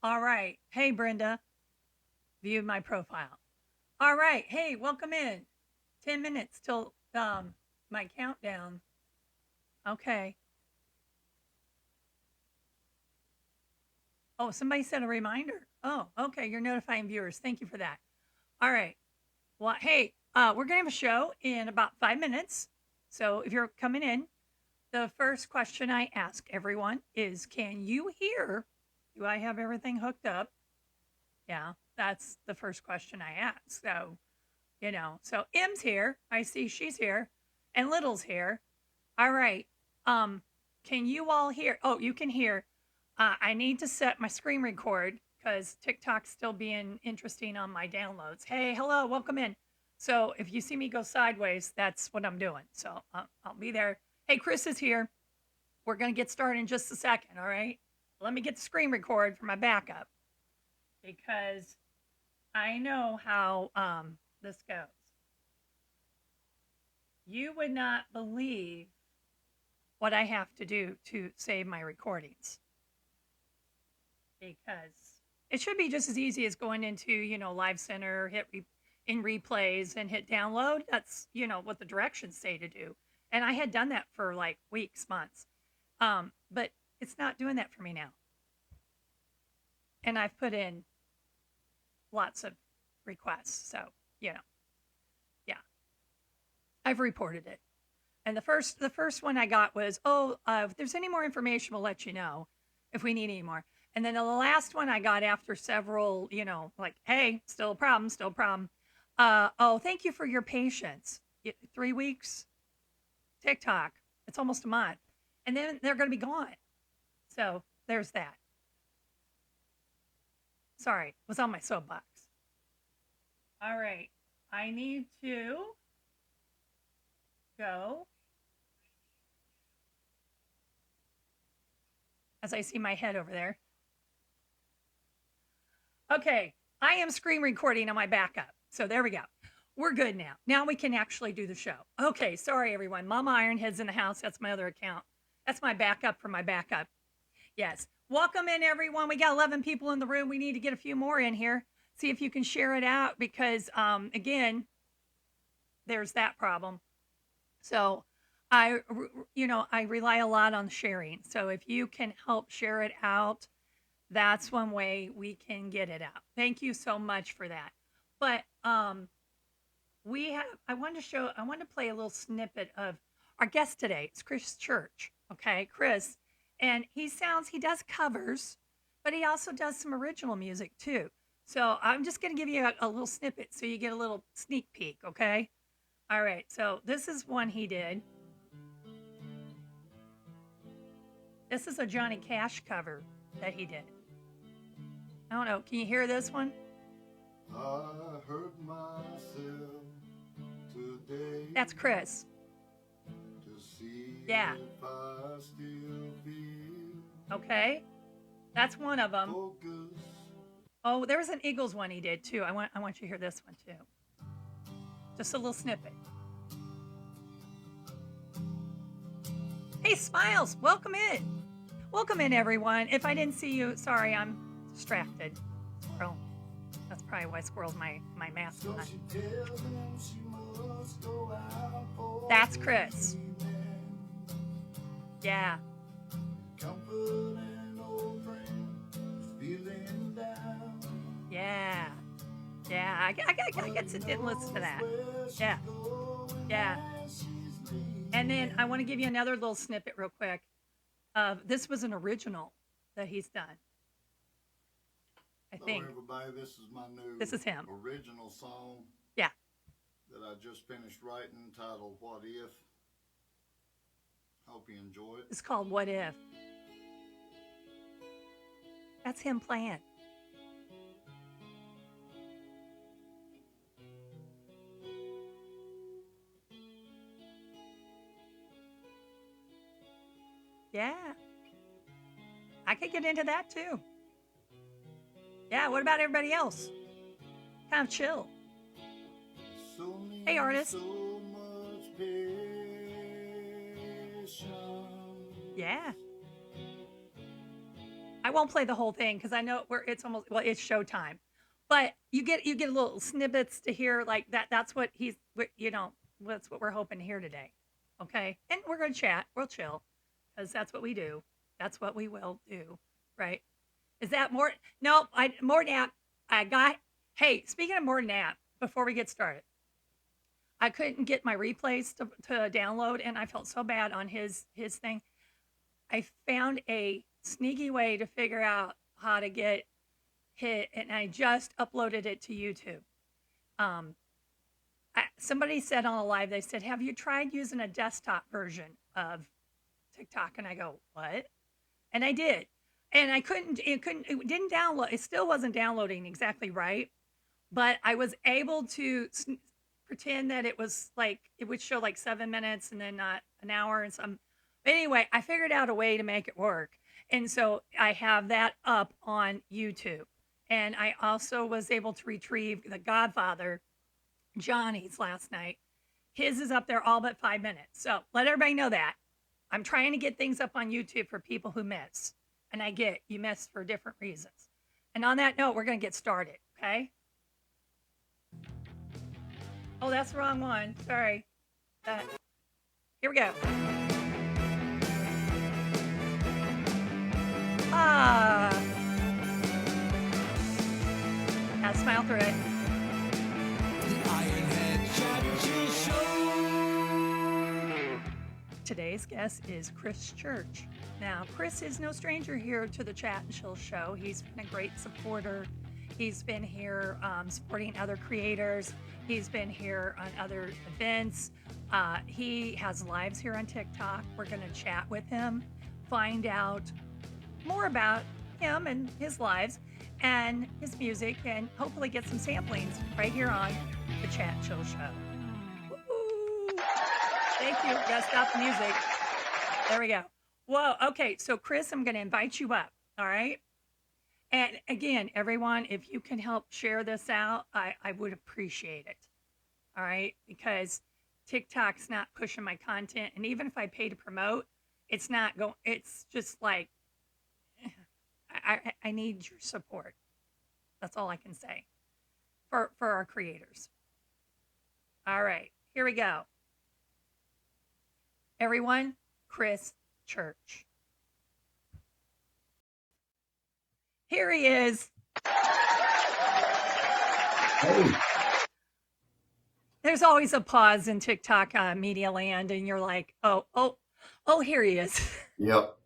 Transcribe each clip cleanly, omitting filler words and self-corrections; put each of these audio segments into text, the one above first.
All right. Hey, Brenda. Viewed my profile. All right. Hey, welcome in. 10 minutes till my countdown. Okay. Oh, somebody said a reminder. Oh, okay. You're notifying viewers. Thank you for that. All right. Well, hey, we're going to have a show in about 5 minutes. So if you're coming in, the first question I ask everyone is, can you hear? Do I have everything hooked up? Yeah, that's the first question I ask. So M's here. I see she's here, and Little's here. All right. Um, can you all hear? Oh, you can hear. I need to set my screen record because TikTok's still being interesting on my downloads. Hey, hello, welcome in. So if you see me go sideways, that's what I'm doing. So I'll be there. Hey, Chris is here. We're gonna get started in just a second. All right. Let me get the screen record for my backup because I know how this goes. You would not believe what I have to do to save my recordings because it should be just as easy as going into, Live Center, in replays and hit download. That's, what the directions say to do. And I had done that for like weeks, months. But it's not doing that for me now. And I've put in lots of requests. So, you know, yeah, I've reported it. And the first one I got was, if there's any more information, we'll let you know if we need any more. And then the last one I got after several, like, hey, still a problem, still a problem. Thank you for your patience. 3 weeks, TikTok, it's almost a month. And then they're going to be gone. So there's that. Sorry, was on my soapbox. All right. I need to go as I see my head over there. Okay, I am screen recording on my backup. So there we go. We're good now. Now we can actually do the show. Okay, sorry everyone. Mama Ironhead's in the house. That's my other account. That's my backup for my backup. Yes. Welcome in everyone. We got 11 people in the room. We need to get a few more in here. See if you can share it out because again, there's that problem. So I rely a lot on sharing. So if you can help share it out, that's one way we can get it out. Thank you so much for that. But I wanted to play a little snippet of our guest today. It's Chris Church. Okay, Chris. And he does covers, but he also does some original music too. So I'm just going to give you a little snippet so you get a little sneak peek. Okay. All right. So this is one he did. This is a Johnny Cash cover that he did. I don't know. Can you hear this one? I hurt myself today. That's Chris. To see yeah. If I still feel okay. That's one of them. Focus. Oh, there was an Eagles one he did too. I want you to hear this one too. Just a little snippet. Hey, Smiles, welcome in. Welcome in, everyone. If I didn't see you, sorry, I'm distracted. Squirrel. That's probably why Squirrel's my mascot. That's Chris. Yeah. Yeah. Yeah. I guess it didn't listen to that. Yeah. Yeah. And then I want to give you another little snippet real quick. This was an original that he's done. I think. Hello, everybody. This is my new. This is him. Original song. Yeah. That I just finished writing, titled "What If." Hope you enjoy it. It's called "What If." That's him playing. Yeah. I could get into that too. Yeah, what about everybody else? Kind of chill. Hey, artist. Yeah. I won't play the whole thing because I know it's almost, well, it's showtime. But you get little snippets to hear like that. That's what that's what we're hoping to hear today. Okay, and we're gonna chat. We'll chill because that's what we do. That's what we will do. Right? Is that more? No, more nap. I got. Hey, speaking of more nap, before we get started, I couldn't get my replays to download, and I felt so bad on his thing. I found a sneaky way to figure out how to get hit, and I just uploaded it to YouTube. Um, somebody said on a live, they said, "Have you tried using a desktop version of TikTok?" And I go, "What?" And I did, and I couldn't. It didn't download. It still wasn't downloading exactly right, but I was able to pretend that it was like it would show like 7 minutes and then not an hour and some. But anyway, I figured out a way to make it work, and so I have that up on YouTube. And I also was able to retrieve The Godfather, Johnny's last night. His is up there all but 5 minutes. So let everybody know that. I'm trying to get things up on YouTube for people who miss. And I get you miss for different reasons. And on that note, we're going to get started, okay? Oh, that's the wrong one. Sorry. Here we go. Gotta smile through it. The Ironhead Chat Show. Today's guest is Chris Church. Now, Chris is no stranger here to the Chat and Chill Show. He's been a great supporter. He's been here supporting other creators. He's been here on other events. He has lives here on TikTok. We're going to chat with him, find out more about him and his lives and his music, and hopefully get some samplings right here on the Chat and Chill Show. Woo-hoo. Thank you. Gotta stop the music. There we go. Whoa. Okay. So, Chris, I'm going to invite you up. All right. And again, everyone, if you can help share this out, I would appreciate it. All right. Because TikTok's not pushing my content. And even if I pay to promote, it's not going, it's just like, I need your support. That's all I can say for our creators. All right. Here we go. Everyone, Chris Church. Here he is. Hey. There's always a pause in TikTok media land, and you're like, oh, here he is. Yep.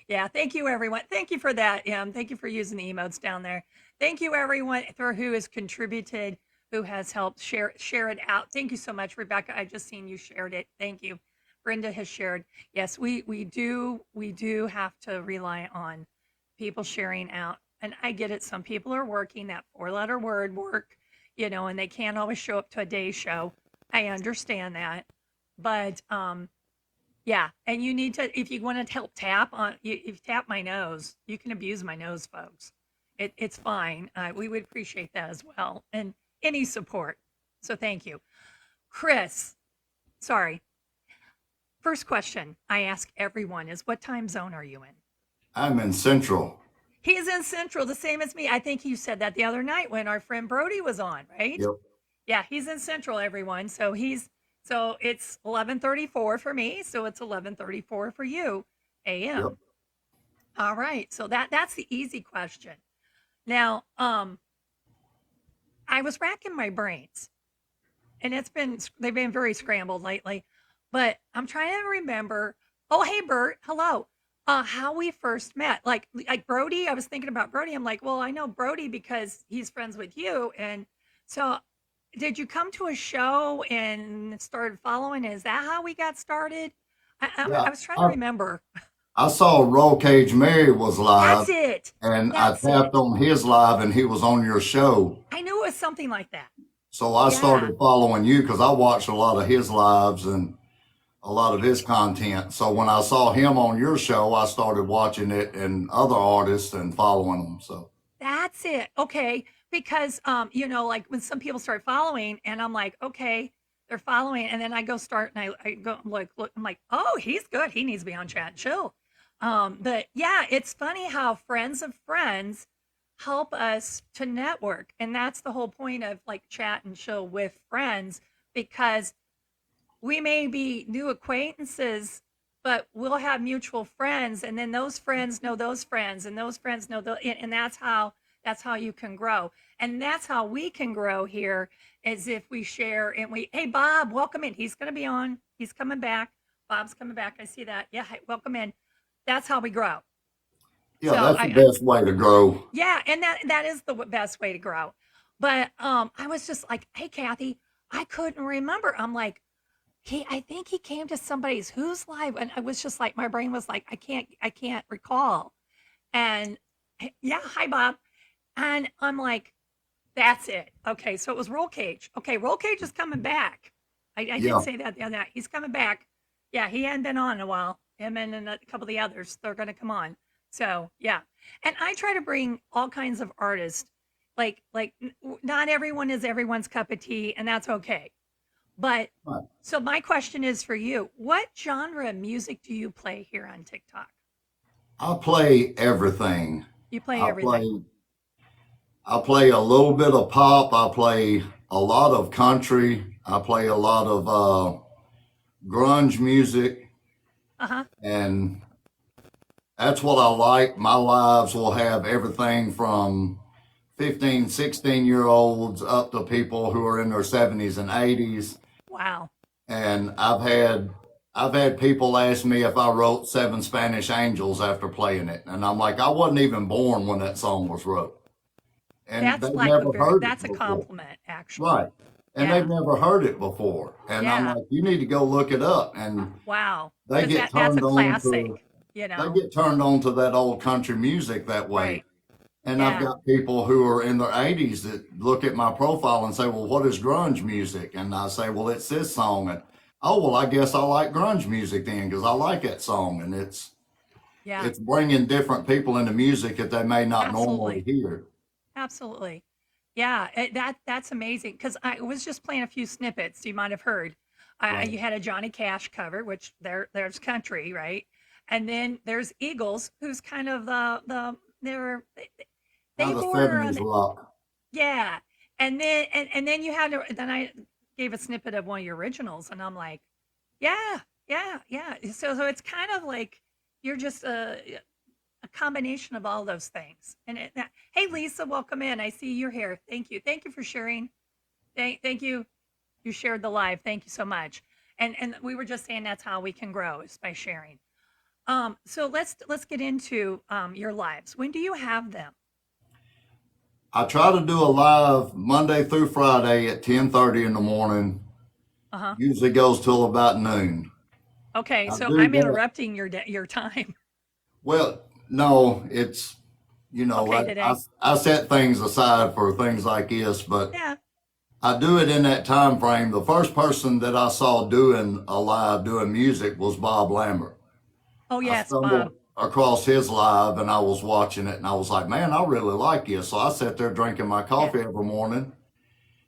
Yeah, thank you, everyone. Thank you for that. Thank you for using the emotes down there. Thank you, everyone, for who has contributed, who has helped share it out. Thank you so much, Rebecca. I just seen you shared it. Thank you. Brenda has shared. Yes, we do have to rely on people sharing out. And I get it. Some people are working that 4-letter word work, and they can't always show up to a day show. I understand that. But yeah, and you need to, if you want to help tap on, if you tap my nose, you can abuse my nose, folks. It's fine. We would appreciate that as well. And any support. So thank you. Chris, sorry. First question I ask everyone is, what time zone are you in? I'm in Central. He's in Central, the same as me. I think you said that the other night when our friend Brody was on, right? Yep. Yeah, he's in Central, everyone. So it's 11:34 for me. So it's 11:34 for you, a.m. Yep. All right. So that's the easy question. Now, I was racking my brains, and they've been very scrambled lately, but I'm trying to remember. Oh, hey, Bert. Hello. How we first met. Like Brody, I was thinking about Brody. I'm like, well, I know Brody because he's friends with you. And so did you come to a show and started following? Is that how we got started? Yeah. I was trying to remember. I saw Roll Cage Mary was live. That's it. And I tapped on his live and he was on your show. I knew it was something like that. So I started following you because I watched a lot of his lives and a lot of his content. So when I saw him on your show, I started watching it and other artists and following them. So that's it. Okay. Because, like when some people start following and I'm like, okay, they're following. And then I go start and I go look, I'm like, oh, he's good. He needs to be on Chat and Chill. But yeah, it's funny how friends of friends help us to network. And that's the whole point of like chat and chill with friends, because we may be new acquaintances, but we'll have mutual friends, and then those friends know those friends, and those friends know those, and that's how you can grow, and that's how we can grow here, is if we share and we. Hey, Bob, welcome in. He's going to be on. He's coming back. Bob's coming back. I see that. Yeah, welcome in. That's how we grow. Yeah, So that's the best way to grow. yeah, and that is the best way to grow. But I was just like, hey, Kathy, I couldn't remember. I'm like, I think he came to somebody's Who's Live, and I was just like, my brain was like, I can't recall. And yeah, hi Bob, and I'm like, that's it. Okay, so it was Roll Cage. Okay, Roll Cage is coming back. I did Yeah. say that the other night. He's coming back. Yeah, he hadn't been on in a while. Him and a couple of the others, they're going to come on. So yeah, and I try to bring all kinds of artists. Not everyone is everyone's cup of tea, and that's okay. But Right. so my question is for you: what genre of music do you play here on TikTok? I play everything. You play I everything. play I play a little bit of pop. I play a lot of country. I play a lot of grunge music, Uh huh. and that's what I like. My lives will have everything from 15, 16-year olds up to people who are in their 70s and 80s. Wow. And I've had people ask me if I wrote Seven Spanish Angels after playing it. And I'm like, I wasn't even born when that song was wrote. And That's they've like never heard it that's a before. compliment, actually. Right. And they've Yeah. never heard it before. And I'm Yeah. like, you need to go look it up. And Wow. they Because get that's a turned on to classic, you they know? get turned on to that old country music that way. Right. And I've Yeah. got people who are in their 80s that look at my profile and say, well, what is grunge music? And I say, well, it's this song. And, oh, well, I guess I like grunge music then because I like that song. And it's Yeah. it's bringing different people into music that they may not normally Absolutely. hear. Absolutely. Yeah. That's amazing. Because I was just playing a few snippets you might have heard. Right. You had a Johnny Cash cover, which there's country, right? And then there's Eagles, who's kind of they Kind of border on 70s the. rock. Yeah. And then you had to then I gave a snippet of one of your originals, and I'm like, yeah, yeah, yeah. So it's kind of like you're just a combination of all those things. Hey Lisa, welcome in. I see you're here. Thank you. Thank you for sharing. Thank you. You shared the live. Thank you so much. And we were just saying that's how we can grow, is by sharing. So let's get into your lives. When do you have them? I try to do a live Monday through Friday at 10:30 in the morning. Uh-huh. Usually goes till about noon. Okay, I so do I'm that. interrupting your time. Well, no, it's, Okay, today. I set things aside for things like this, but Yeah. I do it in that time frame. The first person that I saw doing a live doing music was Bob Lambert. Oh I yes, Bob. stumbled across his live and I was watching it and I was like, man, I really like you. So I sat there drinking my Yeah, coffee every morning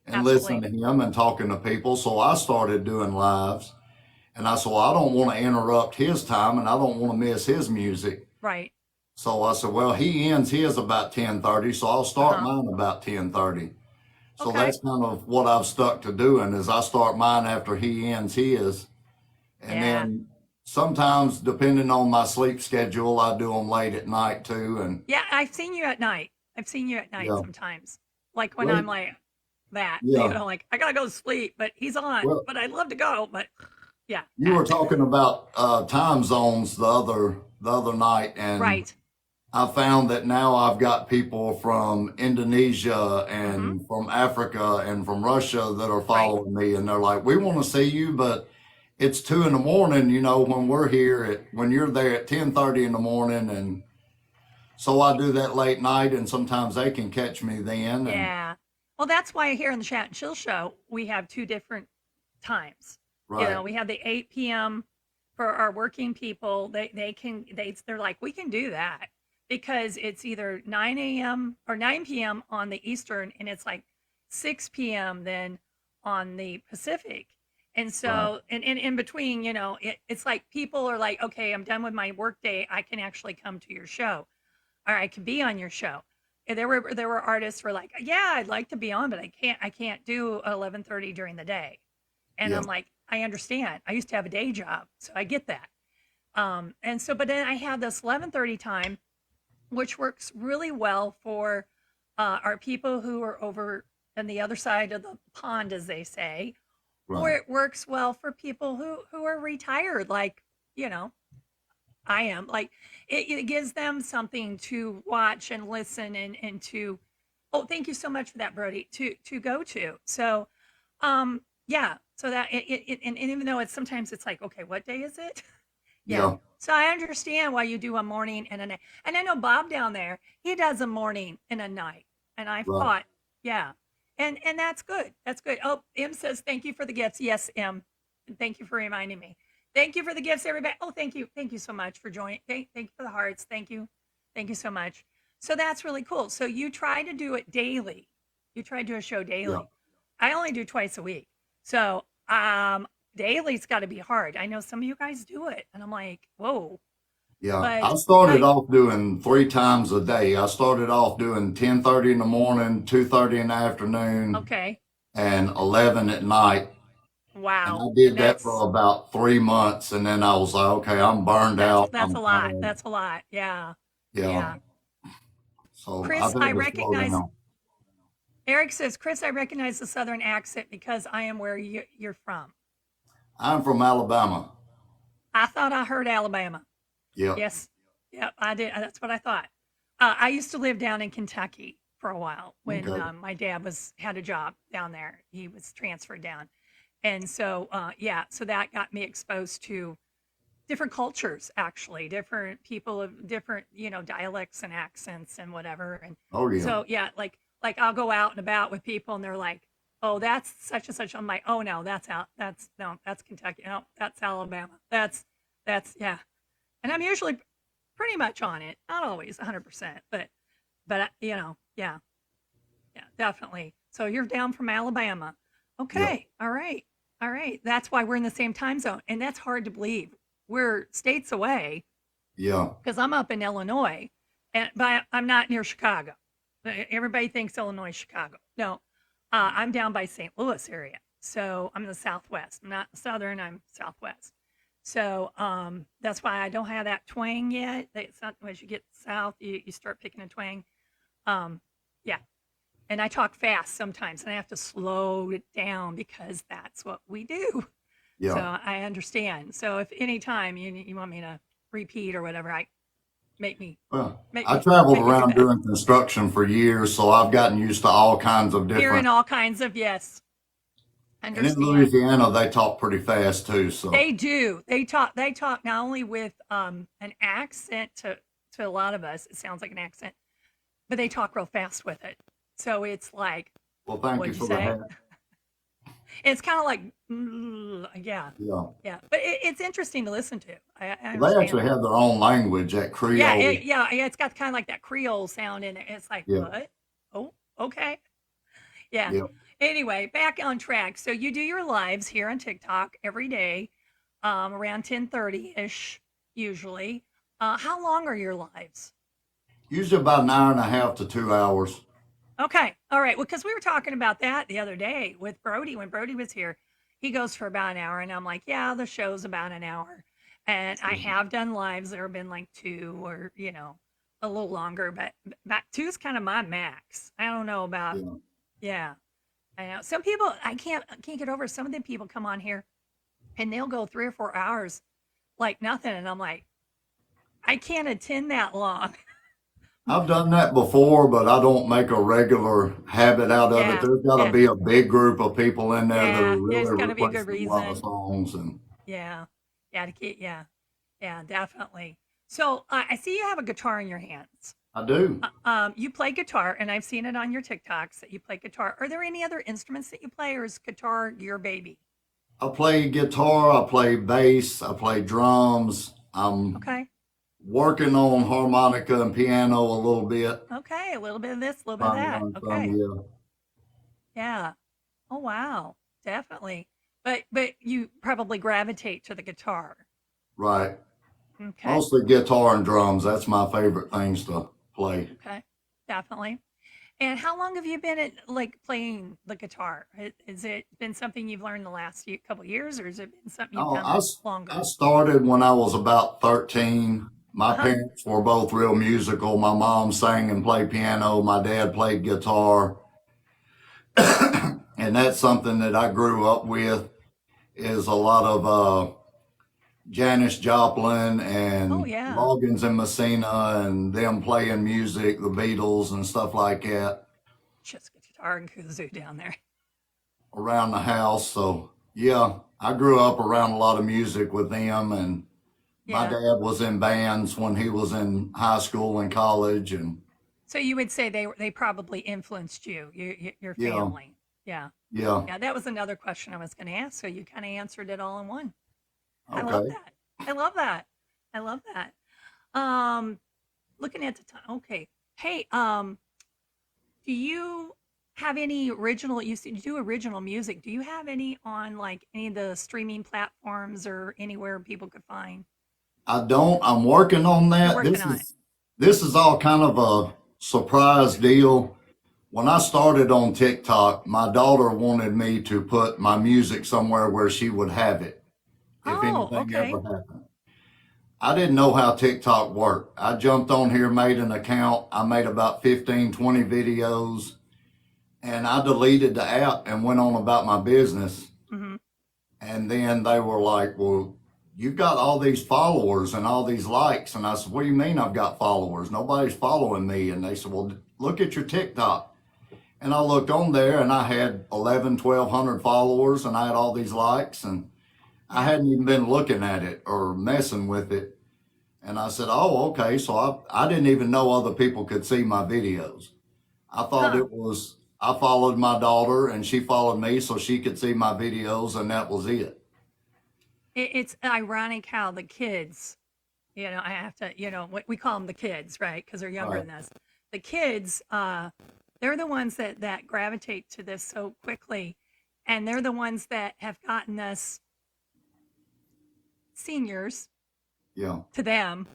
and listening absolutely. to him and talking to people. So I started doing lives and I said, well, I don't want to interrupt his time and I don't want to miss his music. Right. So I said, well, he ends his about 10:30, so I'll start Uh-huh. mine about 10:30. So Okay. that's kind of what I've stuck to doing is I start mine after he ends his. And Yeah. then sometimes depending on my sleep schedule, I do them late at night too. And Yeah, I've seen you at night. I've seen you at night yeah, sometimes. Like when I'm well, like that, yeah, like I gotta go to sleep, but he's on. well, But I'd love to go. But yeah, you that were talking about time zones the other night, and right. I found that now I've got people from Indonesia Mm-hmm. and from Africa and from Russia that are Right. following me, and they're like, "We want to see you, but it's 2 in the morning. When we're here when you're there at 10:30 in the morning." And so I do that late night, and sometimes they can catch me then. And Yeah. Well, that's why here in the Chat and Chill show we have two different times. right, We have the 8 p.m. for our working people. They're like, we can do that because it's either 9 a.m. or 9 p.m. on the Eastern, and it's like 6 p.m. then on the Pacific. And Right. so, and in between, it's like people are like, okay, I'm done with my work day. I can actually come to your show, or I can be on your show. And there were artists who were like, yeah, I'd like to be on, but I can't do 11:30 during the day. And Yeah. I'm like, I understand. I used to have a day job, so I get that. And so, but then I have this 11:30 time, which works really well for our people who are over on the other side of the pond, as they say, or Right. it works well for people who are retired, like you know I am. Like it gives them something to watch and listen and to. Oh, thank you so much for that, Brody. To go to. So, yeah. So that and even though it's sometimes it's like, okay, what day is it? Yeah. Yeah. So I understand why you do a morning and a night. And I know Bob down there, he does a morning and a night. And I Right. thought, yeah. And that's good. That's good. Oh, M says thank you for the gifts. Yes, M. And thank you for reminding me. Thank you for the gifts, everybody. Oh, thank you. Thank you so much for joining. Thank you for the hearts. Thank you. Thank you so much. So that's really cool. So you try to do it daily. You try to do a show Yeah. daily. I only do twice a week. So daily's got to be hard. I know some of you guys do it, and I'm like, whoa. Yeah. But I started yeah, off doing 3 times a day. I started off doing 10:30 in the morning, 2:30 in the afternoon, okay, and 11 at night. And I wow, did and that for about 3 months, and then I was like, okay, I'm burned that's out. that's a I'm lot. tired. That's a lot. Yeah, Yeah. yeah. So I've Chris, I had to slow recognize. down. Eric says, Chris, I recognize the southern accent because I am where you're from. I'm from Alabama. I thought I heard Alabama. Yep. Yes, yep, I did. That's what I thought. I used to live down in Kentucky for a while when Okay. my dad was had a job down there. He was transferred down, and so yeah, so that got me exposed to different cultures, actually, different people of different dialects and accents and whatever. And Oh yeah. so yeah, like I'll go out and about with people, and they're like, "Oh, that's such and such." I'm like, "Oh no, that's no, that's Kentucky. No, that's Alabama. That's yeah." And I'm usually pretty much on it. Not always 100%, but yeah, yeah, definitely. So you're down from Alabama. Yep. Okay. All right. All right. That's why we're in the same time zone. And that's hard to believe. We're states away Yeah. because I'm up in Illinois, but I'm not near Chicago. Everybody thinks Illinois is Chicago. No, I'm down by St. Louis area. So I'm in the Southwest. I'm not Southern, I'm Southwest. So that's why I don't have that twang yet. It's not, as you get south, you start picking a twang. Um, yeah, and I talk fast sometimes, and I have to slow it down because that's what we do. So Yeah. I understand. So if any time you want me to repeat or whatever, I make me Well, make I me traveled make me do around that. doing construction for years, so I've gotten used to all kinds of Hearing different. all kinds of yes, And in understand. Louisiana, they talk pretty fast too. So They do. They talk not only with an accent to a lot of us. It sounds like an accent, but they talk real fast with it. So it's like, well, thank you what'd you for the say? hat. It's kind of like, yeah, Yeah. yeah. But it's interesting to listen to. I Well, they understand actually that. have their own language, that Yeah, Creole. yeah. It's got kind of like that Creole sound in it. It's like, Yeah. what? Oh, okay. Yeah. Yeah. Anyway, back on track. So you do your lives here on TikTok every day, around 10:30 ish, usually. How long are your lives? Usually about an hour and a half to 2 hours. Okay. All right. Well, because we were talking about that the other day with Brody when Brody was here. He goes for about an hour, and I'm like, yeah, the show's about an hour. And I have done lives that have been like two or, a little longer, but about two is kind of my max. I don't know about, Yeah. yeah. I know some people I can't get over. Some of the people come on here and they'll go 3 or 4 hours like nothing, and I'm like, I can't attend that long. I've done that before, but I don't make a regular habit out of it. Yeah, There's got to yeah, be a big group of people in there that are yeah. really There's got to be a good requesting a lot of reason. songs, and Yeah, yeah, to keep, yeah, yeah, definitely. So I see you have a guitar in your hands. I do. You play guitar, and I've seen it on your TikToks that you play guitar. Are there any other instruments that you play, or is guitar your baby? I play guitar, I play bass, I play drums. I'm Okay, working on harmonica and piano a little bit, okay, a little bit of this, a little bit of trying to that. learn some. Okay, Yeah. yeah. Oh wow, definitely. But you probably gravitate to the guitar. Right. Okay. Mostly guitar and drums. That's my favorite things to play. Okay. Definitely. And how long have you been at like playing the guitar? Has it been something you've learned the last couple years, or has it been something you've Oh, done I longer? started when I was about 13. Uh My huh. parents were both real musical. My mom sang and played piano. My dad played guitar. And that's something that I grew up with is a lot of Janis Joplin Oh and yeah. Loggins and Messina and them playing music, the Beatles and stuff like that Just guitar and kazoo down there. around the house. So yeah, I grew up around a lot of music with them, and my Yeah. dad was in bands when he was in high school and college, and So you would say they probably influenced your yeah, family. Yeah. yeah, Yeah. That was another question I was going to ask. So you kind of answered it all in one. I love okay. that. I love that. I love that. Um, looking at the time. Okay. Hey, do you have any original you do original music? Do you have any on like any of the streaming platforms or anywhere people could find? I don't. I'm working on You're that. working on it. This is all kind of a surprise deal. When I started on TikTok, my daughter wanted me to put my music somewhere where she would have it if Oh, anything okay. ever happened. I didn't know how TikTok worked. I jumped on here, made an account. I made about 15, 20 videos, and I deleted the app and went on about my business. Hmm. And then they were like, well, you've got all these followers and all these likes. And I said, what do you mean I've got followers? Nobody's following me. And they said, well, look at your TikTok. And I looked on there and I had 11, 1200 followers and I had all these likes, and I Yeah. hadn't even been looking at it or messing with it. And I said, oh, okay. So I didn't even know other people could see my videos. I thought Huh. it was, I followed my daughter and she followed me so she could see my videos, and that was it. It's ironic how the kids, I have to, what we call them the kids, right? Because they're younger Right. than us. The kids, they're the ones that gravitate to this so quickly, and they're the ones that have gotten us seniors Yeah. to them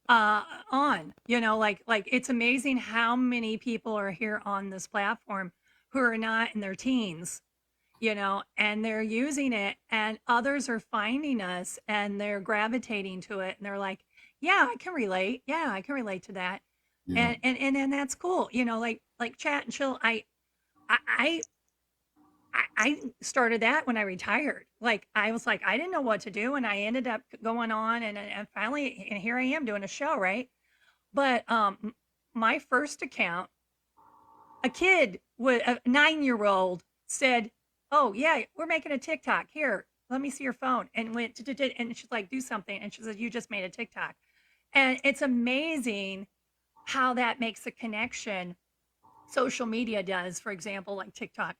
on. Like it's amazing how many people are here on this platform who are not in their teens, and they're using it, and others are finding us and they're gravitating to it, and they're like, yeah, I can relate. Yeah, I can relate to that. Yeah. And that's cool. Like chat and chill. I I started that when I retired. Like I was like, I didn't know what to do, and I ended up going on, and finally, and here I am doing a show, right? But my first account, a kid with a 9-year-old said, "Oh yeah, we're making a TikTok. Here, let me see your phone," and went to and she's like, "Do something," and she said, "You just made a TikTok," and it's amazing how that makes a connection. Social media does, for example, like TikTok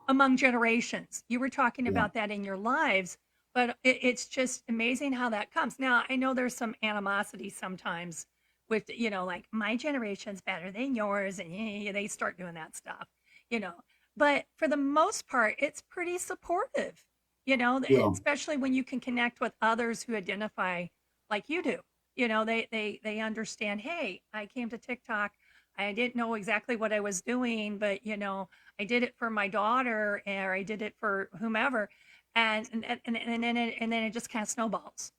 among generations. You were talking Yeah. about that in your lives, but it's just amazing how that comes. Now, I know there's some animosity sometimes with, like my generation's better than yours, and they start doing that stuff, you know. But for the most part, it's pretty supportive, Yeah. especially when you can connect with others who identify like you do. They understand, hey, I came to TikTok. I didn't know exactly what I was doing, but I did it for my daughter, or I did it for whomever, and then it just kind of snowballs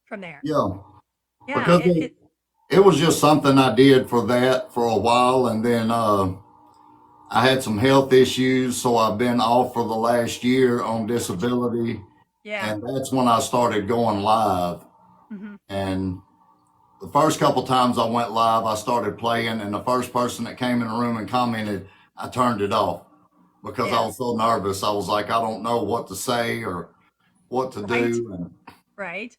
from there. Yeah. Yeah, Because it was just something I did for that for a while. And then I had some health issues. So I've been off for the last year on gotcha. disability. Yeah. And that's when I started going live. Hmm. And the first couple times I went live, I started playing. And the first person that came in the room and commented, I turned it off because I was Yes. so nervous. I was like, I don't know what to say or what to Right. do. Right.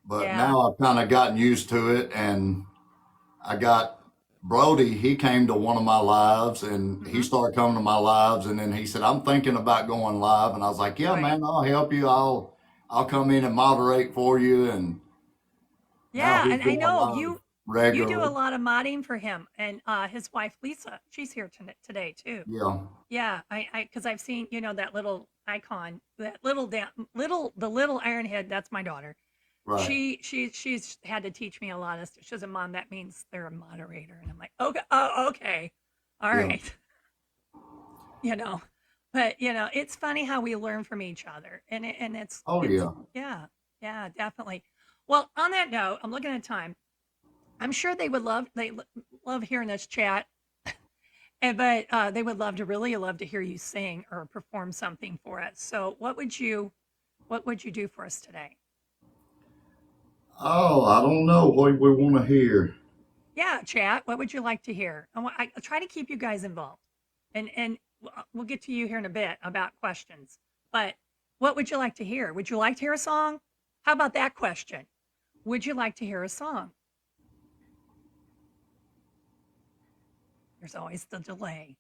But Yeah. now I've kind of gotten used to it, and I got Brody. He came to one of my lives, and he Hmm. started coming to my lives, and then he said, "I'm thinking about going live," and I was like, "Yeah, Right. man, I'll help you. I'll come in and moderate for you." And now Yeah, he's and I going know live. You do a regularly. lot of modding for him and his wife Lisa. She's here today too. Yeah, Yeah, because I've seen that little icon, that the little Iron Head. That's my daughter. right. She's had to teach me a lot of stuff. She says, "Mom, that means they're a moderator," and I'm like, "Okay, oh, okay, all Yeah. right." you know, but it's funny how we learn from each other, and Oh it's yeah. yeah, yeah, definitely. Well, on that note, I'm looking at time. I'm sure love hearing this chat. But they would really love to hear you sing or perform something for us. So, what would you do for us today? Oh, I don't know what we want to hear. Yeah, chat. What would you like to hear? I'll try to keep you guys involved, and we'll get to you here in a bit about questions. But what would you like to hear? Would you like to hear a song? How about that question? Would you like to hear a song? There's always the delay.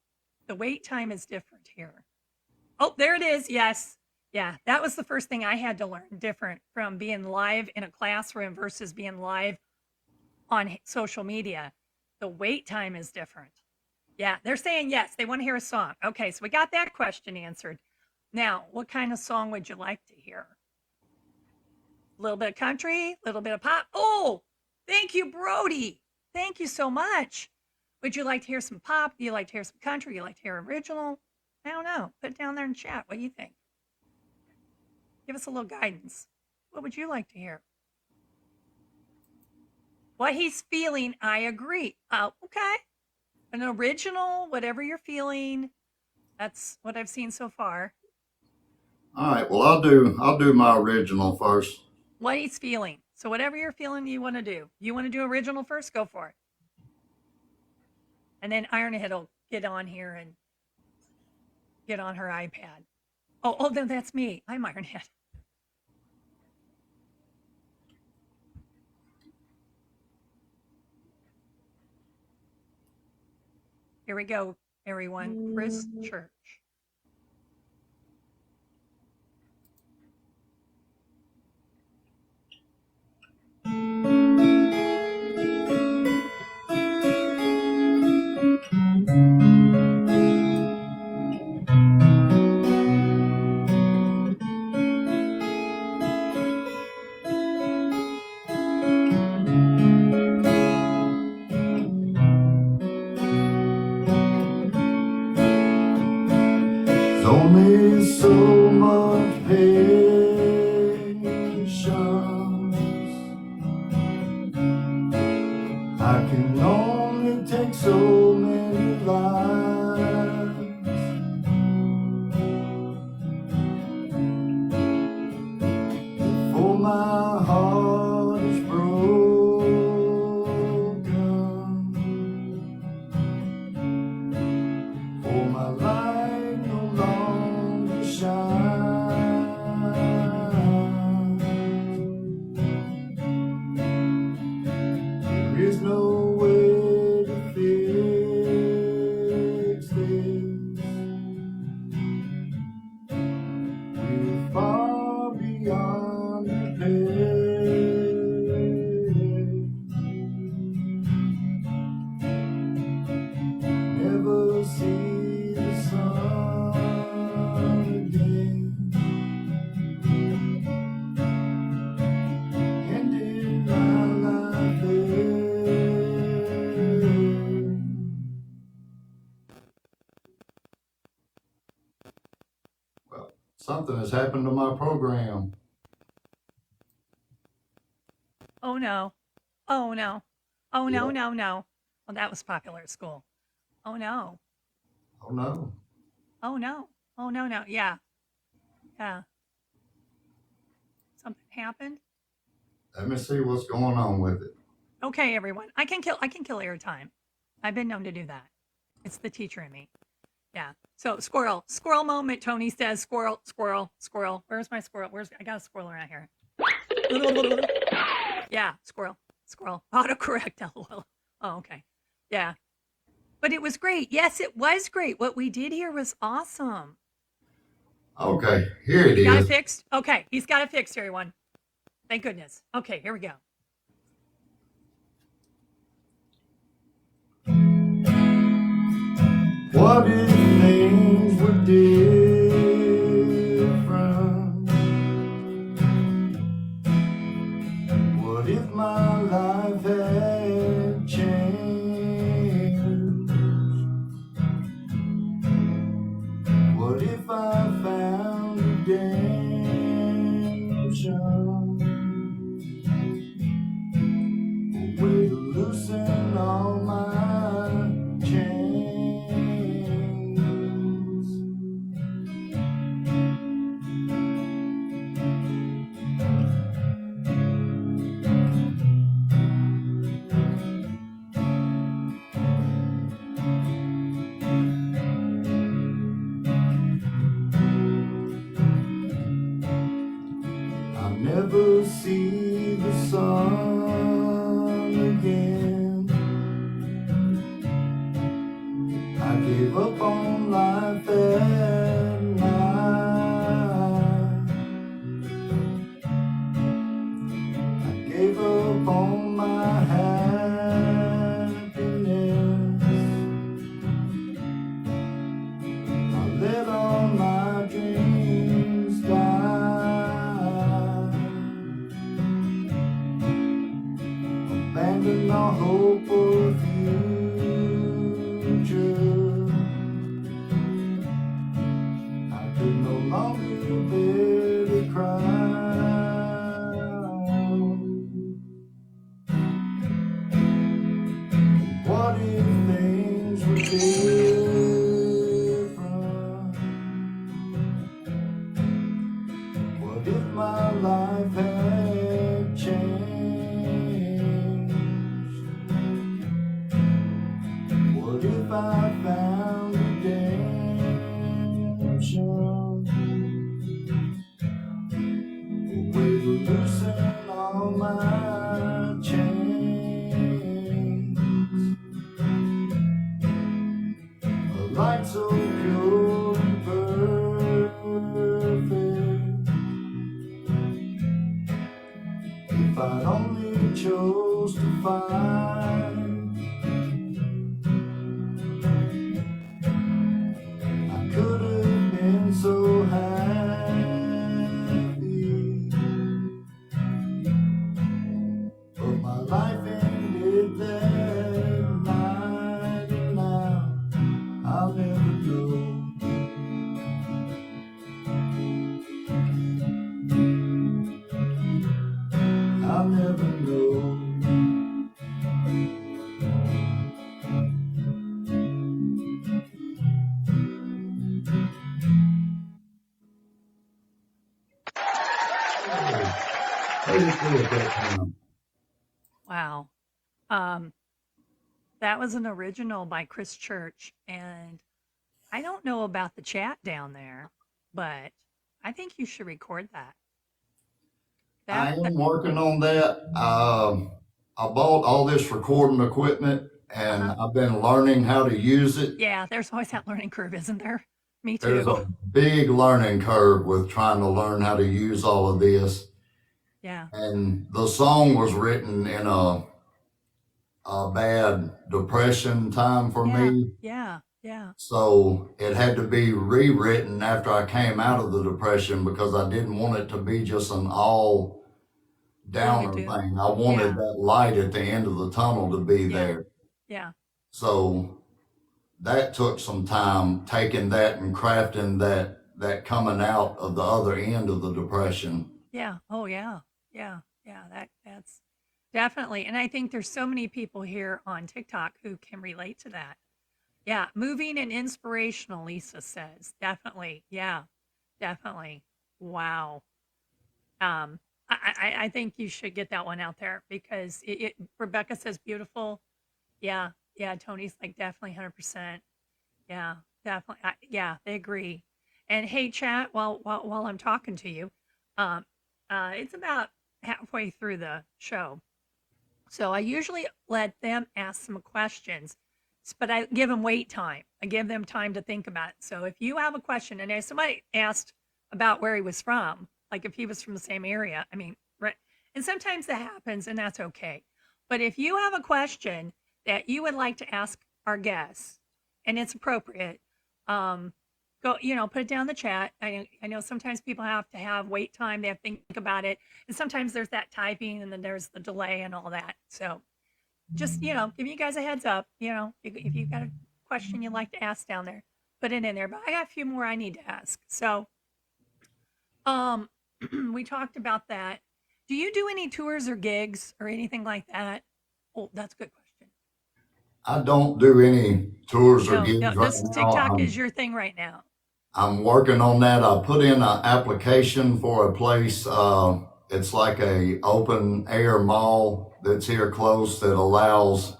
The wait time is different here. Oh, there it is. Yes. Yeah, that was the first thing I had to learn different from being live in a classroom versus being live on social media. The wait time is different. Yeah, they're saying yes. They want to hear a song. Okay, so we got that question answered. Now, what kind of song would you like to hear? A little bit of country, a little bit of pop. Oh, thank you, Brody. Thank you so much. Would you like to hear some pop? Do you like to hear some country? Do you like to hear original? I don't know. Put it down there in chat. What do you think? Give us a little guidance. What would you like to hear? What he's feeling, I agree. Okay. An original, whatever you're feeling. That's what I've seen so far. All right. Well, I'll do my original first. What he's feeling. So whatever you're feeling you want to do. You want to do original first? Go for it. And then Ironhead will get on here and get on her iPad. Oh, then that's me. I'm Ironhead. Here we go, everyone. Chris Church. There's only so much patience I can only take so many lives before my heart is broken, for my light no longer shines. There is no way to fix this. We're far beyond repair. Never see the sun again. Ended my life there. Well, something has happened to my program. Oh no. Oh no. Oh no, Yep. no, no. Well, that was popular at school. Oh no. Oh no. Oh no. Oh no, no. Yeah. Yeah. Something happened. Let me see what's going on with it. Okay, everyone. I can kill airtime. I've been known to do that. It's the teacher in me. Yeah. So squirrel moment. Tony says squirrel, squirrel, squirrel. Where's my squirrel? I got a squirrel around here. Yeah, squirrel. Autocorrect. LOL. Oh, okay. Yeah. But it was great. Yes, it was great. What we did here was awesome. Okay, here it You got it is. fixed? Okay, he's got it fixed, everyone. Thank goodness. Okay, here we go. What if things were different? What if my life had changed? What if I found redemption? A way to loosen all my chains. I'll never see the sun again. I gave up on life at night. I gave up on my happiness. I let all my dreams die. Abandoned all hope for the future. I could no longer bear to cry. What if things were different? What if my life had changed? What if I found redemption? A way to loosen all my chains. A light so pure and perfect. If I'd only chose to find, I could have been so happy. But my life ended that night, and now I'll never know. I'll never know. How did you feel at that time? Wow. Um, that was an original by Chris Church, and I don't know about the chat down there, but I think you should record that. I That am working on that. I bought all this recording equipment and uh-huh. I've been learning how to use it. Yeah, there's always that learning curve, isn't there? Me There's too. a big learning curve with trying to learn how to use all of this. Yeah. And the song was written in a bad depression time for Yeah. me. Yeah. Yeah. So it had to be rewritten after I came out of the depression because I didn't want it to be just an all Gloom and downer doom. thing. I wanted Yeah. that light at the end of the tunnel to be Yeah. there. Yeah. So that took some time taking that and crafting that coming out of the other end of the depression. Yeah. Oh yeah. Yeah. Yeah. That's definitely. And I think there's so many people here on TikTok who can relate to that. Yeah. Moving and inspirational, Lisa says. Definitely. Yeah. Definitely. Wow. I think you should get that one out there because Rebecca says beautiful. Yeah. Yeah. Tony's like definitely 100%. Yeah. Definitely. Yeah. They agree. And hey, chat, while I'm talking to you, um, it's about halfway through the show. So I usually let them ask some questions, but I give them wait time. I give them time to think about it. So if you have a question, and if somebody asked about where he was from, like if he was from the same area, I mean, right. And sometimes that happens, and that's okay. But if you have a question that you would like to ask our guests, and it's appropriate, Um, go, put it down in the chat. I know sometimes people have to have wait time. They have to think about it, and sometimes there's that typing, and then there's the delay and all that. So just give you guys a heads up. If you've got a question you'd like to ask down there, put it in there. But I got a few more I need to ask. So um, we talked about that. Do you do any tours or gigs or anything like that? Oh, that's a good question. I don't do any tours or No, no, gigs right this now. TikTok is your thing right now. I'm working on that. I put in an application for a place. It's like a open air mall that's here close that allows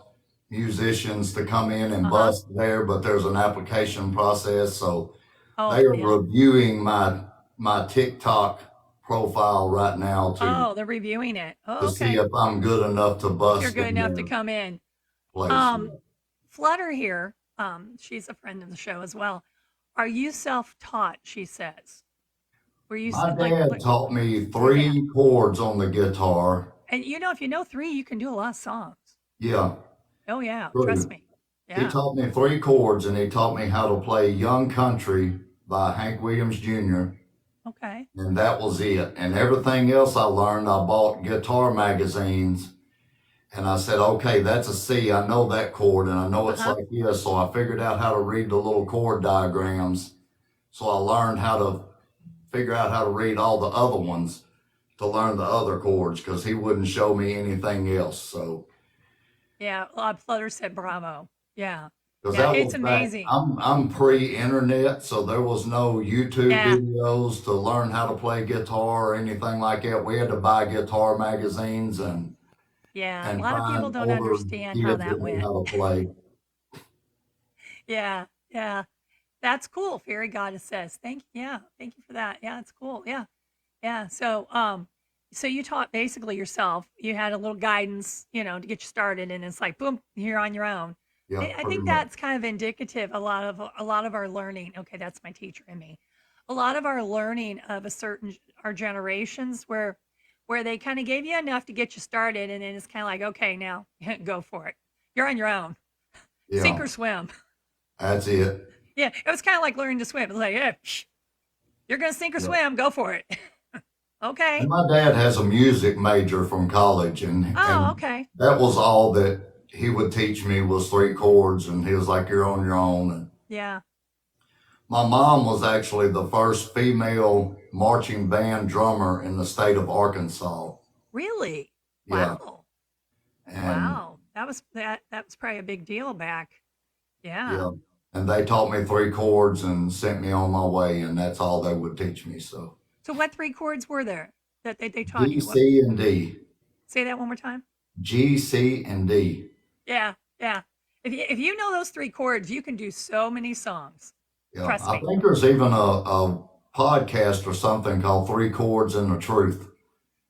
musicians to come in and Uh-huh. bust there, but there's an application process. So Oh, they are yeah. reviewing my TikTok profile right now Oh, they're reviewing it. to Oh, see okay. if I'm good enough to If you're bust good in enough to their come in. place. Um, Flutter here, she's a friend of the show as well. Are you self-taught, she says. Were you My like dad what taught me your dad? 3 chords on the guitar. And if you know three, you can do a lot of songs. Yeah, Oh yeah, trust true. me. He Yeah. taught me 3 chords and he taught me how to play Young Country by Hank Williams Jr. Okay. And that was it. And everything else I learned, I bought guitar magazines and I said, okay, that's a C. I know that chord and I know it's Uh-huh. like this. So I figured out how to read the little chord diagrams. So I learned how to figure out how to read all the other ones to learn the other chords because he wouldn't show me anything else. So Yeah. Flutter said bravo. Yeah. because Yeah. that It's was back, amazing. I'm pre-internet, so there was no YouTube Yeah. videos to learn how to play guitar or anything like that. We had to buy guitar magazines Yeah. A and lot of people find don't older understand how kids that that knew went. how to play. Yeah. Yeah. That's cool. Fairy Goddess says. Yeah. Thank you for that. Yeah, it's cool. Yeah. Yeah. So you taught basically yourself. You had a little guidance, to get you started, and it's like boom, you're on your own. Yeah, I pretty think much. that's kind of indicative. A lot of our learning. Okay, that's my teacher and me. A lot of our learning of our generations where they kind of gave you enough to get you started, and then it's kind of like, okay, now go for it. You're on your own. Sink Yeah, or swim. that's it. Yeah, it was kind of like learning to swim. It was like, yeah, you're gonna sink or Yeah. swim. Go for it. And Okay. my dad has a music major from college, Oh, and okay. that was all that he would teach me was 3 chords, and he was like, "You're on your own." And Yeah. my mom was actually the first female marching band drummer in the state of Arkansas. Really? Yeah, Wow. and Wow. That was probably a big deal back. Yeah. yeah, and they taught me 3 chords and sent me on my way, and that's all they would teach me. So So what three chords were there that they taught G, you? What C, and D. say that one more time? G, C, and D. Yeah. Yeah. If you know those three chords, you can do so many songs. Yeah, Trust I me. think there's even a podcast or something called 3 Chords and the Truth.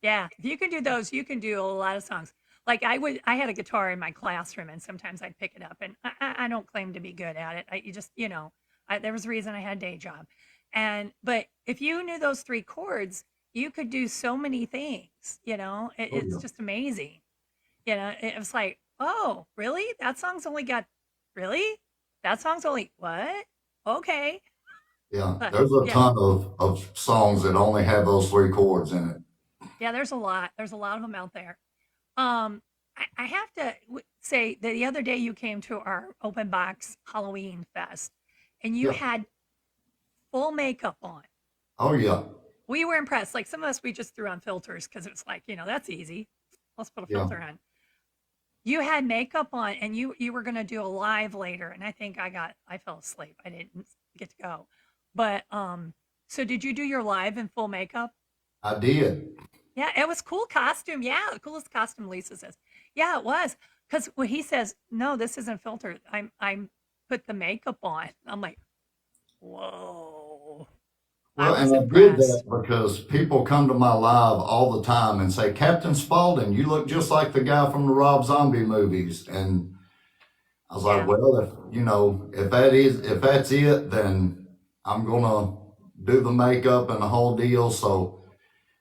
Yeah. If you can do those, you can do a lot of songs. Like I had a guitar in my classroom, and sometimes I'd pick it up, and I don't claim to be good at it. You just, there was a reason I had a day job, but if you knew those three chords, you could do so many things. Oh It's yeah, just amazing. It was like, oh, really? Really? That song's only what? Okay, yeah. but There's a yeah, ton of songs that only have those 3 chords in it. yeah. There's a lot. There's a lot of them out there. I have to say that the other day you came to our open box Halloween fest and you Yeah. had full makeup on. Oh yeah, We were impressed. Like some of us, we just threw on filters because it was like, that's easy. Let's put a yeah. filter on. You had makeup on and you were going to do a live later. And I think I fell asleep. I didn't get to go. But, so did you do your live in full makeup? I did. Yeah, it was cool costume. Yeah, the coolest costume, Lisa says. Yeah, it was. Because when he says, no, this isn't filtered, I'm put the makeup on. I'm like, whoa. I Well, was and I did that impressed. because people come to my live all the time and say, Captain Spaulding, you look just like the guy from the Rob Zombie movies. And I was like, Yeah. well, if that's it, then I'm gonna do the makeup and the whole deal. So,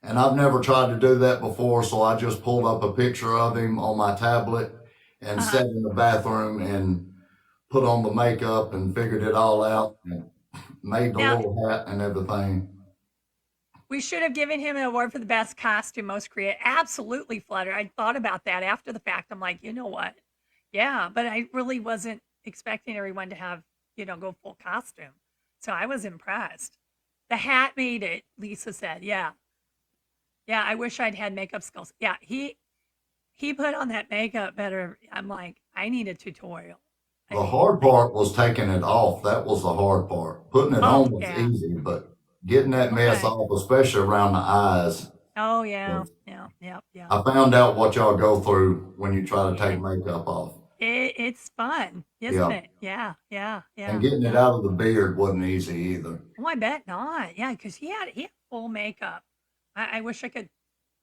and I've never tried to do that before, so I just pulled up a picture of him on my tablet and Uh-huh. sat in the bathroom and put on the makeup and figured it all out and made the Now, little hat and everything. we should have given him an award for the best costume, most creative. Absolutely, Flutter. I thought about that after the fact. I'm like, you know what? Yeah, but I really wasn't expecting everyone to have, go full costume. So I was impressed. The hat made it, Lisa said. Yeah. Yeah, I wish I'd had makeup skills. Yeah, he put on that makeup better. I'm like, I need a tutorial. I The mean, hard part was taking it off. That was the hard part. Putting it oh on was yeah. easy, but getting that mess Okay. off, especially around the eyes. Oh yeah. Yeah. Yeah. Yeah. I found out what y'all go through when you try to take It, makeup off. it's fun, isn't Yeah. it? Yeah. Yeah. And Yeah. getting it Yeah. out of the beard wasn't easy either. Oh, I bet not. Yeah, because he had full makeup. I wish I could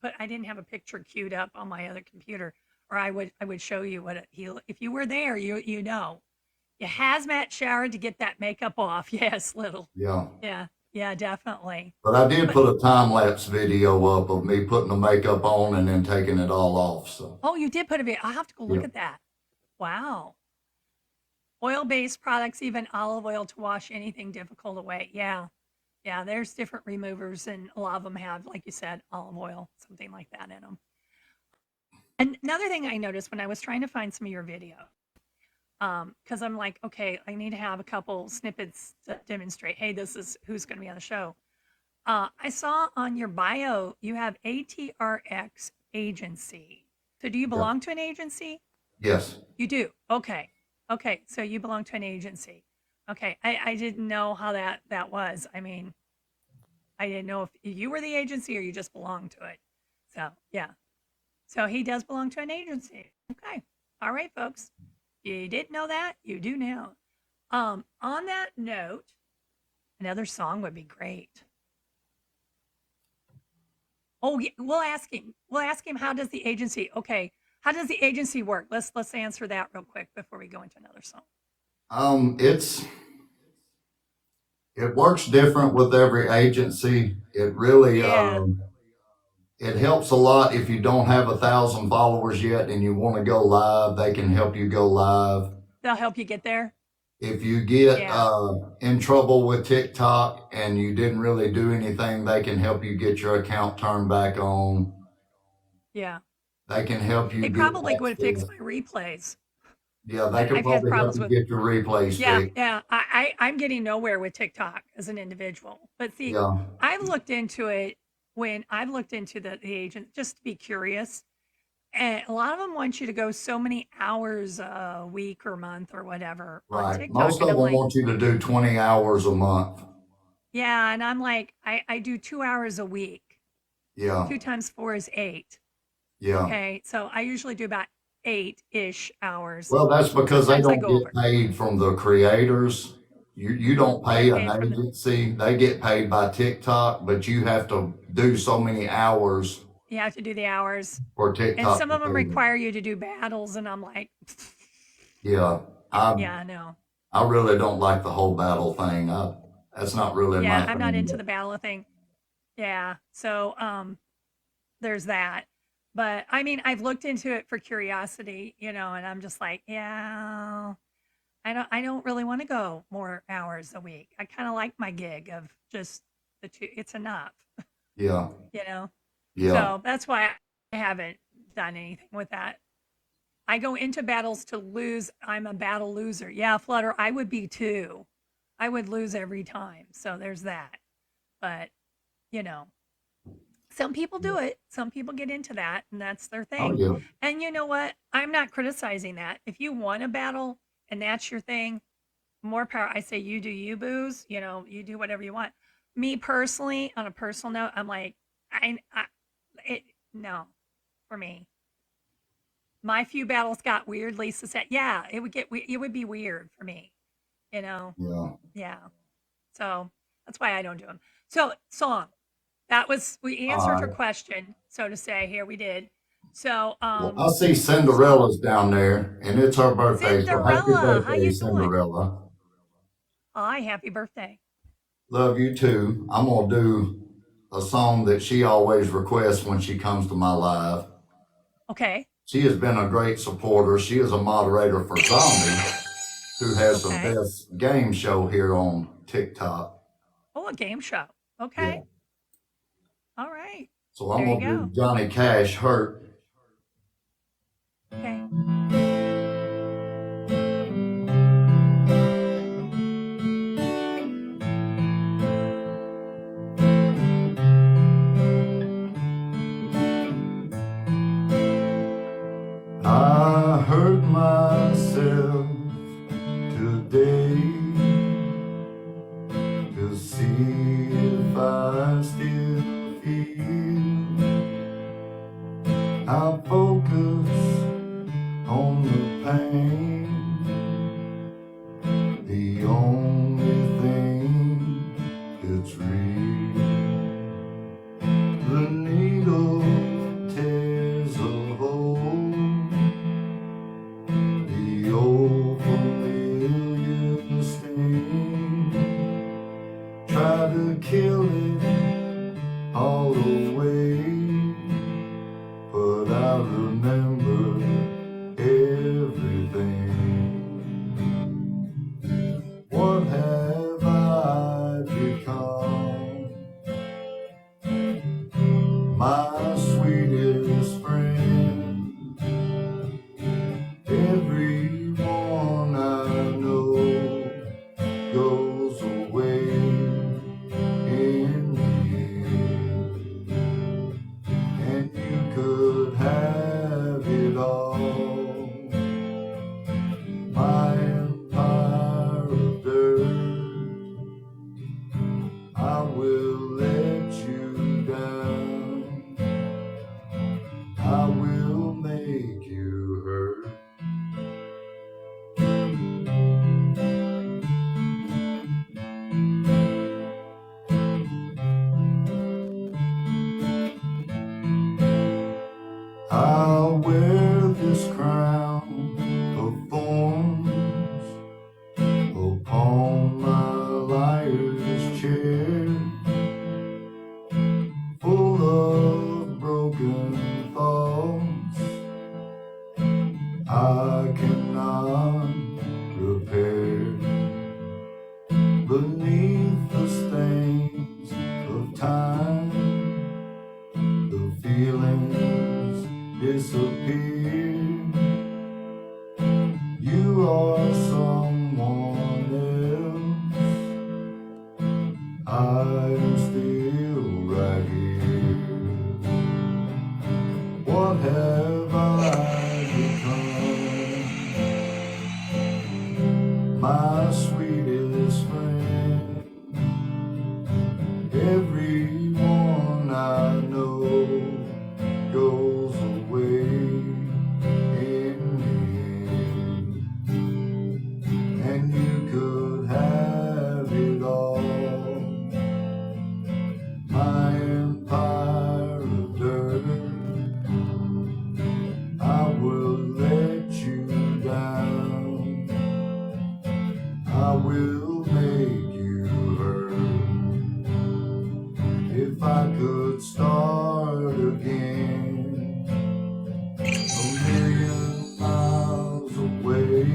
put. I didn't have a picture queued up on my other computer, or I would show you what he. If you were there, you know. You hazmat showered to get that makeup off. Yes, little. Yeah. Yeah, yeah, definitely. But I did But put a time lapse video up of me putting the makeup on and then taking it all off. So, oh, you did put a bit. I'll have to go look yeah. at that. Wow. Oil-based products, even olive oil to wash anything difficult away. Yeah. Yeah, there's different removers, and a lot of them have, like you said, olive oil, something like that in them. And another thing I noticed when I was trying to find some of your video, because I'm like, okay, I need to have a couple snippets to demonstrate, hey, this is who's going to be on the show. I saw on your bio you have ATRX agency. So do you Yeah. belong to an agency? Yes. You do. Okay. Okay. So you belong to an agency. Okay. I didn't know how that was. I mean, I didn't know if you were the agency or you just belonged to it. So yeah. So he does belong to an agency. Okay. All right, folks. You didn't know that? You do now. On that note, another song would be great. Oh, yeah, we'll ask him. We'll ask him how does the agency? Okay, how does the agency work? Let's answer that real quick before we go into another song. It's it works different with every agency. It really Yeah, it helps a lot if you don't have 1,000 followers yet and you want to go live. They can help you go live. they'll help you get there. If you get Yeah, in trouble with TikTok and you didn't really do anything, they can help you get your account turned back on. yeah. They can help you They get probably would fix access. my replays. Yeah, they can I've had probably help problems you with. get your replays Yeah, fixed. yeah. I'm getting nowhere with TikTok as an individual. But see, Yeah, I've looked into it when I've looked into the agent just to be curious. And a lot of them want you to go so many hours a week or month or whatever on right. TikTok. Most And of I'm them like, want you to do 20 hours a month. yeah. And I'm like, I do 2 hours a week. Yeah, 2 times 4 is 8. yeah. Okay. So I usually do about 8-ish hours. Well, that's because they Sometimes I don't go get over. paid from the creators. You don't You pay get an paid from the, agency. They get paid by TikTok, but you have to do so many hours you have to do the hours. for And TikTok some to of them pay you. require you to do battles. And I'm like, Yeah, I yeah, I know. I really don't like the whole battle thing. That's not really Yeah, my I'm not thing. into the battle thing. Yeah. So there's that. But I mean, I've looked into it for curiosity, and I'm just like, yeah, I don't really want to go more hours a week. I kind of like my gig of just the two. It's enough, Yeah, you know. yeah. So that's why I haven't done anything with that. I go into battles to lose. I'm a battle loser. Yeah, Flutter, I would be too. I would lose every time. So there's that. But, you know, some people do it. Some people get into that, and that's their Oh thing. yeah, And you know what? I'm not criticizing that. If you want a battle and that's your thing, more power. I say you do you, booze. You do whatever you want. Me personally, on a personal note, I'm like, I it no, for me. My few battles got weird. Lisa said, yeah, it would be weird for me, you know. yeah. Yeah. So that's why I don't do them. So song. That was we All answered her right. question, so to say. Here we did. So Well, I see song. Cinderella's down there, and it's her birthday. So happy Cinderella, how birthday, you doing? Cinderella. Hi, happy birthday. Love you too. I'm gonna do a song that she always requests when she comes to my live. Okay. She has been a great supporter. She is a moderator for Zombie, who has the Okay. best game show here on TikTok. Oh, a game show. Okay. Yeah. All right. So I'm There you gonna go. do Johnny Cash Hurt. Okay. I hurt myself today to see if I still feel. I focus on the pain, the only thing that's real. The needle tears a hole, the old familiar sting. Try to kill it all away, but I remember everything. What have I become? My sweetest friend. Everyone I know goes away in the end, and you could have it all. My empire of dirt, I will let you down. I will make you hurt. I'll wear this crown of thorns upon my liar's chair, full of broken thoughts I cannot repair. Beneath the stains of time, the feelings disappear. You are someone else, I'm still right here. What have I become? My sweetest friend. Everyone I know goes away in the end, and you could have it all. My empire of dirt, I will let you down. I will make you hurt. If I could start again, a million miles away,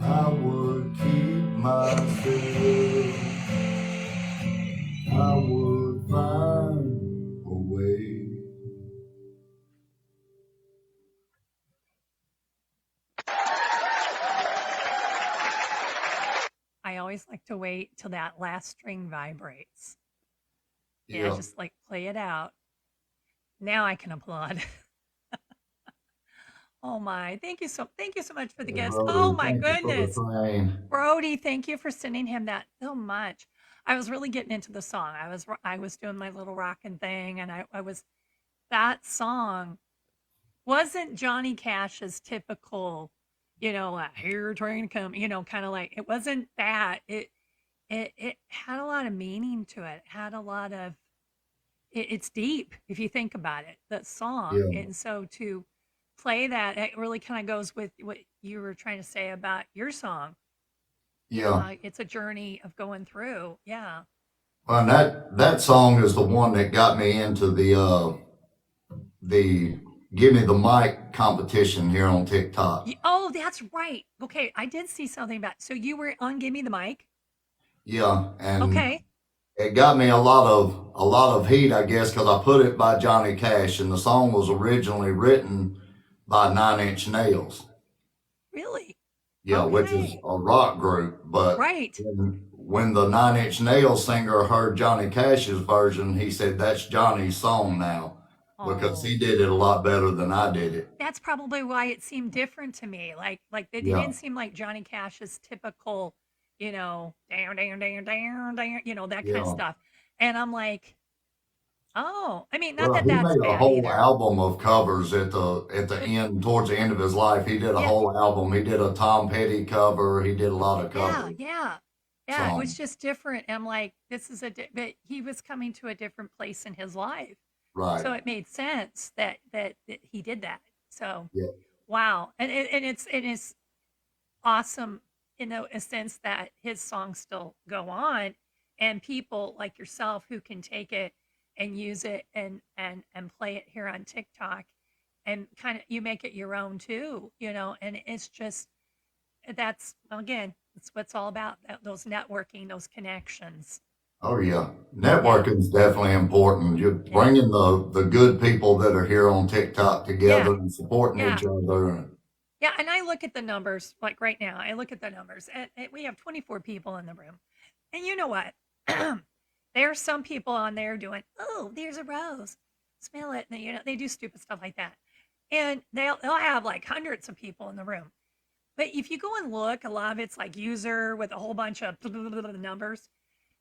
I would keep myself. I would find a way. I always like to wait till that last string vibrates. Yeah, Yeah. just like play it out. Now I can applaud. Oh my. Thank you so much for the gifts. Oh Brody, my thank you for the goodness. train. Brody, thank you for sending him that so much. I was really getting into the song. I was doing my little rockin' thing, and I was that song wasn't Johnny Cash's typical, here train come, kind of like it wasn't that. It had a lot of meaning to it. It had a lot of it's deep if you think about it, that song. Yeah. And so to play that, it really kind of goes with what you were trying to say about your song. Yeah. It's a journey of going through. Yeah. Well, and that song is the one that got me into the give me the mic competition here on TikTok. Oh, that's right. Okay, I did see something about. So you were on Give Me the Mic. Yeah, and Okay, it got me a lot of heat, I guess, because I put it by Johnny Cash, and the song was originally written by Nine Inch Nails. really? Yeah, which is Okay, a rock group. But right. when the Nine Inch Nails singer heard Johnny Cash's version, he said that's Johnny's song now because Oh, he did it a lot better than I did it. that's probably why it seemed different to me. Like it Yeah, didn't seem like Johnny Cash's typical, down, down, down, down, down, that kind of yeah. stuff. And I'm like, oh, I mean, not Well, that he that's made a bad whole either. album of covers at the But end, towards the end of his life. He did a yeah, whole album. He did a Tom Petty cover. He did a lot of yeah, covers. yeah, yeah. It was Songs. just different. I'm like, this is but he was coming to a different place in his life, Right. so it made sense that he did that. So Yeah. wow, and it's awesome in a sense that his songs still go on, and people like yourself who can take it and use it and play it here on TikTok, and kind of you make it your own too, and it's just that's again, it's what's all about, those networking, those connections. Oh yeah. Yeah, Networking is definitely important. You're yeah, bringing the good people that are here on TikTok yeah, together and supporting yeah, each other. yeah. And I look at the numbers, like right now, I look at the numbers, and we have 24 people in the room. And you know what? There are some people on there doing, oh, there's a rose, smell it. And they do stupid stuff like that. And they'll have like hundreds of people in the room. But if you go and look, a lot of it's like user with a whole bunch of numbers.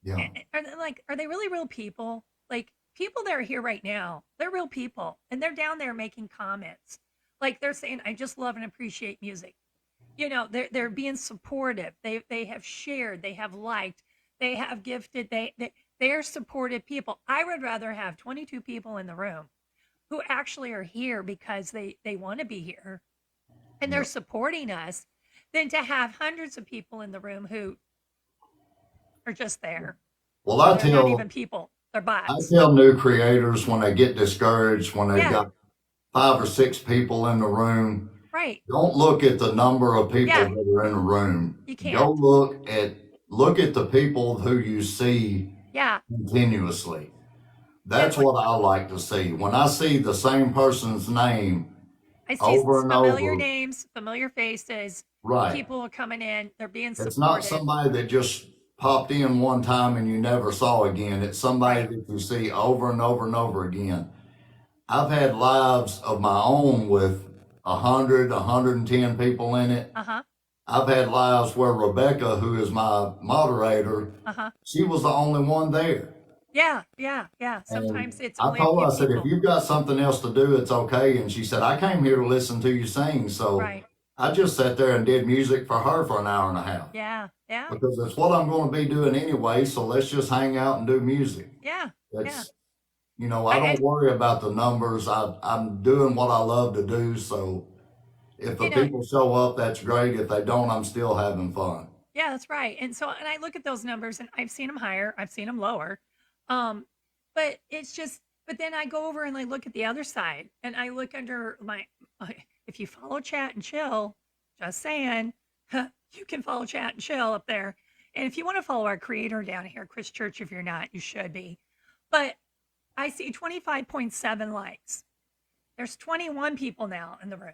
Yeah. Are they really real people? Like people that are here right now, they're real people, and they're down there making comments. Like they're saying, I just love and appreciate music. They're being supportive. They have shared, they have liked, they have gifted, they're supportive people. I would rather have 22 people in the room who actually are here because they want to be here and they're Yeah. supporting us than to have hundreds of people in the room who are just there. Well, They're not even people, they're I bots. tell new creators when they get discouraged, when they've Yeah, got 5 or 6 people in the room, right. don't look at the number of people Yeah, that are in the room. you Go can't. look at the people who you see Yeah, continuously. and That's what I like to see. When I see the same person's name I see over and familiar over, names, familiar faces. right. People are coming in, they're being It's not supportive. somebody that just popped in one time and you never saw again. It's somebody Right. that you see over and over and over again. I've had lives of my own with 100, 110 people in it. Uh-huh. I've had lives where Rebecca, who is my moderator, Uh-huh. she was the only one there. Yeah, yeah, yeah. And Sometimes it's I only a told her, few I said, if people. you've got something else to do, it's okay. And she said, I came here to listen to you sing. So Right. I just sat there and did music for her for an hour and a half Yeah, yeah, because it's what I'm going to be doing anyway. So let's just hang out and do music. yeah, yeah. It's, I I don't worry about the numbers. I'm doing what I love to do. So if the you know, people show up, that's great. If they don't, I'm still having fun. yeah, that's right. And I look at those numbers and I've seen them higher, I've seen them lower. Um, but it's just, but then I go over and I look at the other side and I look under if you follow Chat and Chill, just saying, you can follow Chat and Chill up there. And if you want to follow our creator down here, Chris Church, if you're not, you should be. But I see 25.7 likes. There's 21 people now in the room.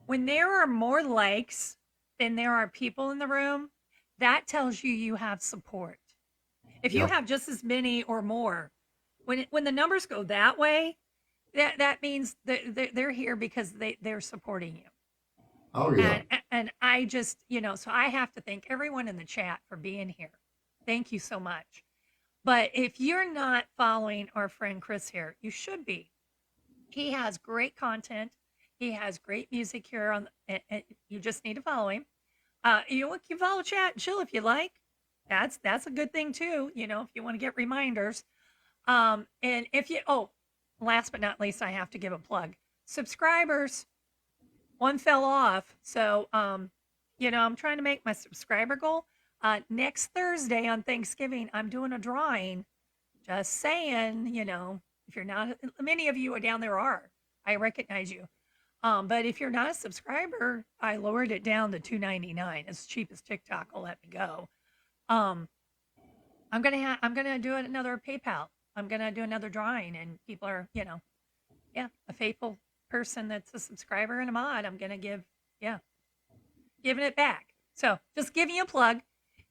When there are more likes than there are people in the room, that tells you have support. If you Yeah. have just as many or more, when the numbers go that way, that means that they're here because they're supporting you. Oh, yeah. And I just, so I have to thank everyone in the chat for being here. Thank you so much. But if you're not following our friend Chris here, you should be. He has great content. He has great music here and you just need to follow him. You can follow Chat and Chill if you like. That's a good thing too. If you want to get reminders. And if you last but not least, I have to give a plug. Subscribers, one fell off. So I'm trying to make my subscriber goal. Next Thursday on Thanksgiving, I'm doing a drawing. Just saying, if you're not, many of you are down there are. I recognize you. But if you're not a subscriber, I lowered it down to $2.99. It's cheap as TikTok will let me go. Um, I'm gonna do another PayPal. I'm gonna do another drawing, and people are, yeah, a faithful person that's a subscriber and a mod. I'm gonna yeah, giving it back. So just giving you a plug.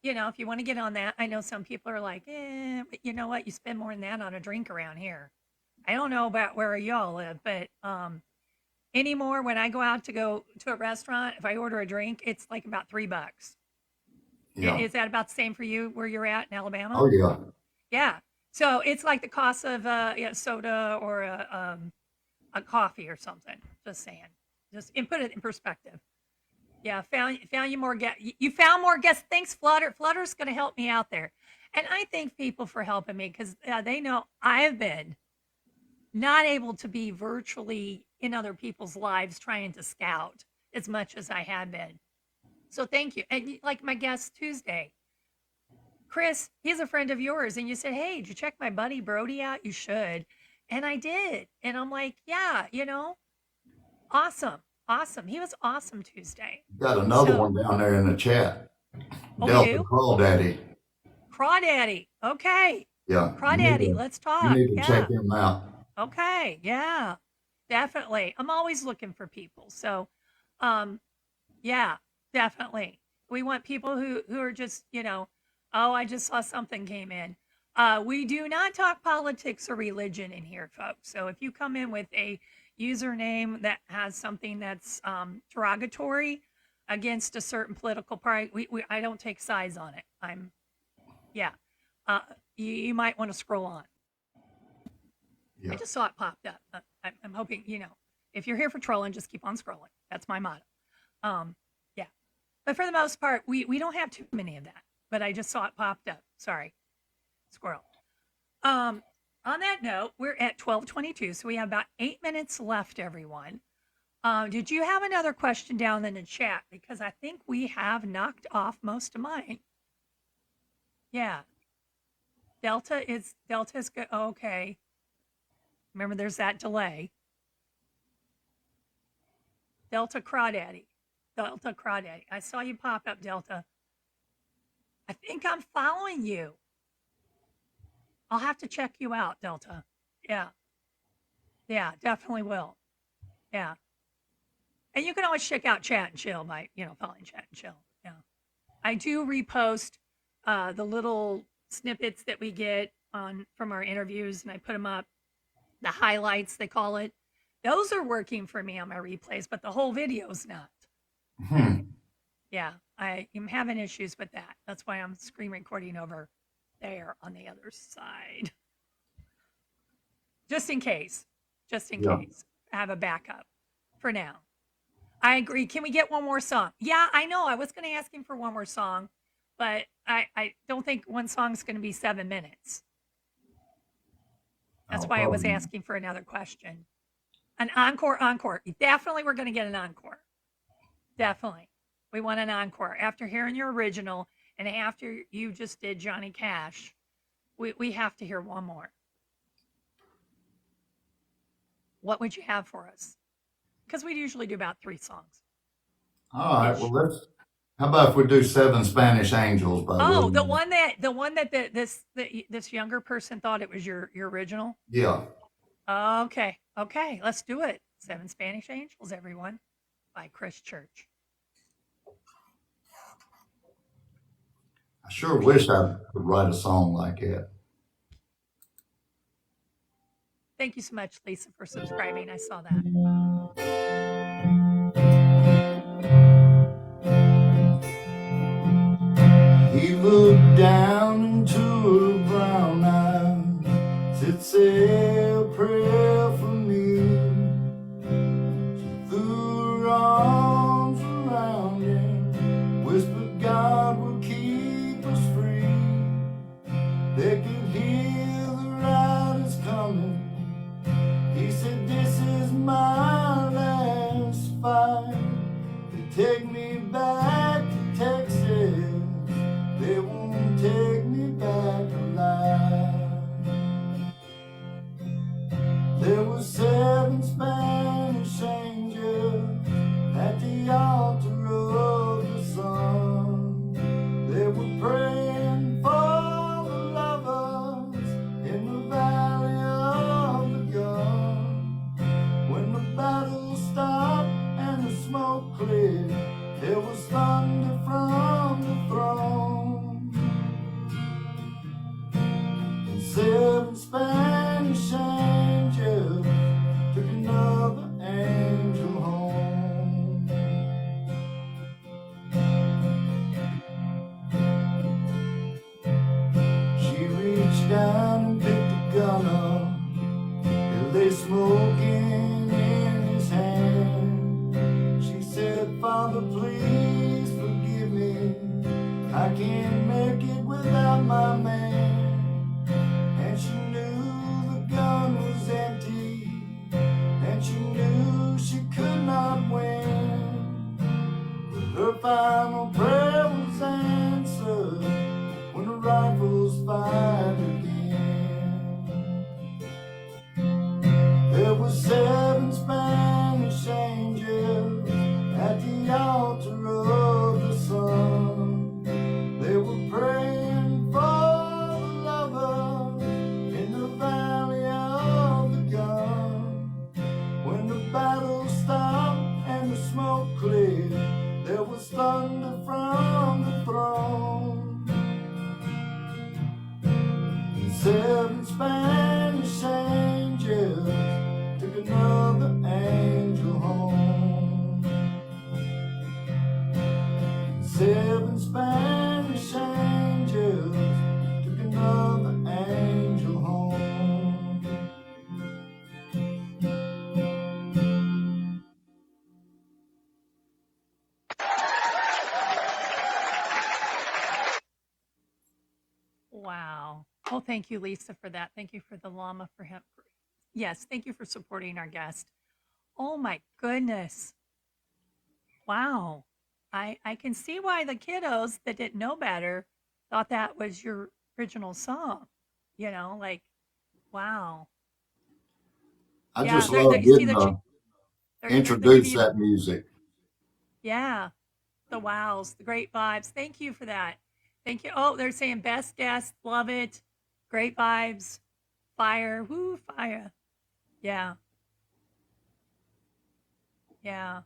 If you want to get on that, I know some people are like, but you know what? You spend more than that on a drink around here. I don't know about where y'all live, but anymore when I go to a restaurant, if I order a drink, it's like about $3. Yeah. Is that about the same for you where you're at in Alabama? Oh yeah. Yeah. So it's like the cost of soda or a coffee or something. Just saying. Just and put it in perspective. Yeah, found you more guests. You found more guests. Thanks, Flutter. Flutter's going to help me out there, and I thank people for helping me because they know I have been not able to be virtually in other people's lives trying to scout as much as I had been. So thank you. And like my guest Tuesday, Chris, he's a friend of yours, and you said, "Hey, did you check my buddy Brody out? You should." And I did, and I'm like, "Yeah, awesome, awesome." He was awesome Tuesday. Got another So, one down there in the chat. oh, we Delta do. Crawdaddy. Crawdaddy. Okay. Yeah. Crawdaddy. Let's You talk. need to check Yeah. him out. Okay. Yeah. Definitely. I'm always looking for people. So, um, yeah, definitely. We want people who are just, oh, I just saw something came in. We do not talk politics or religion in here, folks. So if you come in with a username that has something that's derogatory against a certain political party, I don't take sides on it. Yeah. You might want to scroll on. Yeah. I just saw it popped up. I'm hoping, if you're here for trolling, just keep on scrolling. That's my motto. Yeah. But for the most part, we don't have too many of that. But I just saw it popped up. Sorry. Squirrel. On that note, we're at 12:22, so we have about 8 minutes left, everyone. Did you have another question down in the chat? Because I think we have knocked off most of mine. Yeah. Delta is good. Oh, okay. Remember, there's that delay. Delta Crawdaddy. Delta Crawdaddy. I saw you pop up, Delta. I think I'm following you. I'll have to check you out, Delta. Yeah. Yeah, definitely will. Yeah. And you can always check out Chat and Chill by, following Chat and Chill. Yeah. I do repost the little snippets that we get from our interviews, and I put them up. The highlights, they call it. Those are working for me on my replays, but the whole video's not. Yeah, I am having issues with that. That's why I'm screen recording over there on the other side. Just in case. I have a backup for now. I agree. Can we get one more song? Yeah, I know. I was going to ask him for one more song, but I don't think one song's going to be 7 minutes. That's why I was asking for another question. An encore. Definitely we're going to get an encore. Definitely. We want an encore. After hearing your original and after you just did Johnny Cash, we have to hear one more. What would you have for us? Because we usually do about 3 songs. All right. Well, how about if we do 7 Spanish Angels by William? The one that this younger person thought it was your original? Yeah. Okay. Let's do it. 7 Spanish Angels, everyone, by Chris Church. I sure wish I could write a song like that. Thank you so much, Lisa, for subscribing. I saw that. He looked down into her brown eyes, said, "Say a prayer for me." She threw her arms around him, whispered, "God will keep us free." They could hear the riders coming. He said, "This is my last fight. They take me back to Texas. They won't take me back alive." There were 7 Spanish thunder from the throne. And 7 Spanish angels took another angel home. She reached down and picked the gun up. It lay smoking in his hand. She said, Father, please forgive me. I can't make it without my man. And she knew the gun was empty, and she knew she could not win. But her final prayer was answered when the rifles fired again. There were 7 Spanish angels at the altar of the sun. They were praying for the lovers in the valley of the gun. When the battle stopped and the smoke cleared, there was thunder from the throne. 7 Spanish angels took another angel home. 7 Spanish angels took another angel home. Wow. Well, thank you, Lisa, for that. Thank you for the llama for him. Yes, thank you for supporting our guest. Oh my goodness. Wow. I can see why the kiddos that didn't know better thought that was your original song. Like, wow. I Yeah, just love you see getting the to they're giving introduce you that music. yeah, the wows, the great vibes. Thank you for that. Thank you. Oh, they're saying best guest, love it. Great vibes. Fire. Woo, fire. Yeah. Yeah.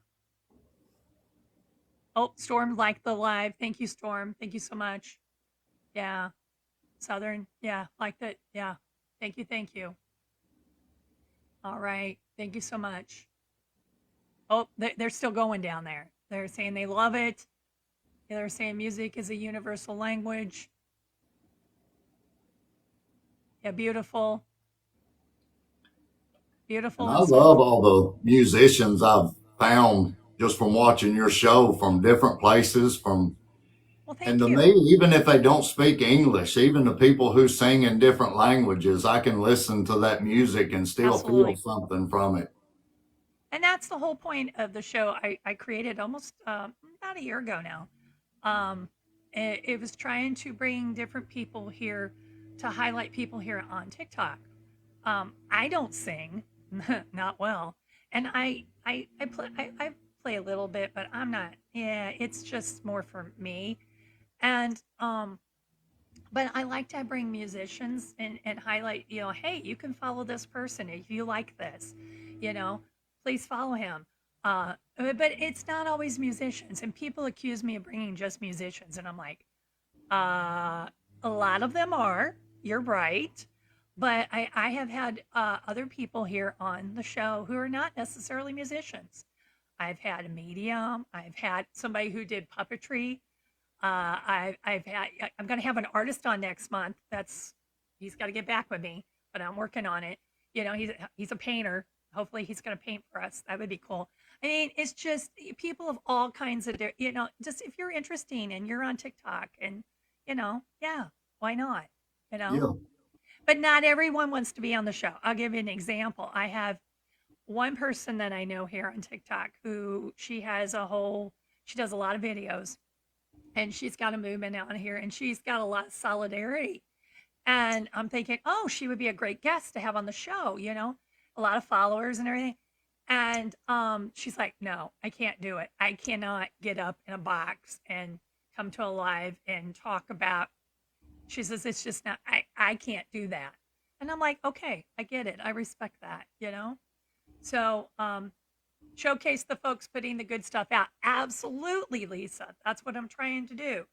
Oh, Storm liked the live. Thank you, Storm. Thank you so much. Yeah. Southern. Yeah. Liked it. Yeah. Thank you. Thank you. All right. Thank you so much. Oh, they're still going down there. They're saying they love it. They're saying music is a universal language. Yeah. Beautiful. And Beautiful I and love soulful. all the musicians I've found just from watching your show from different places, from Well, and thank to you. me, even if they don't speak English, even the people who sing in different languages, I can listen to that music and still feel Absolutely. something from it. And that's the whole point of the show I created almost about a year ago now. It was trying to bring different people here to highlight people here on TikTok. I don't sing, not well, and I play a little bit, but I'm not. Yeah, it's just more for me. And but I like to bring musicians and highlight, hey, you can follow this person if you like this, you know, please follow him. But it's not always musicians, and people accuse me of bringing just musicians, and I'm like, uh, a lot of them are. You're right. But I have had other people here on the show who are not necessarily musicians. I've had a medium. I've had somebody who did puppetry. I'm going to have an artist on next month. He's got to get back with me, but I'm working on it. He's a painter. Hopefully, he's going to paint for us. That would be cool. I mean, it's just people of all kinds of, just if you're interesting and you're on TikTok and, yeah, why not? You know, Yeah. but not everyone wants to be on the show. I'll give you an example. I have one person that I know here on TikTok who she does a lot of videos and she's got a movement out here and she's got a lot of solidarity. And I'm thinking, oh, she would be a great guest to have on the show, a lot of followers and everything. And she's like, no, I can't do it. I cannot get up in a box and come to a live and talk about. She says, it's just not, I can't do that. And I'm like, okay, I get it. I respect that. So showcase the folks putting the good stuff out. Absolutely, Lisa. That's what I'm trying to do.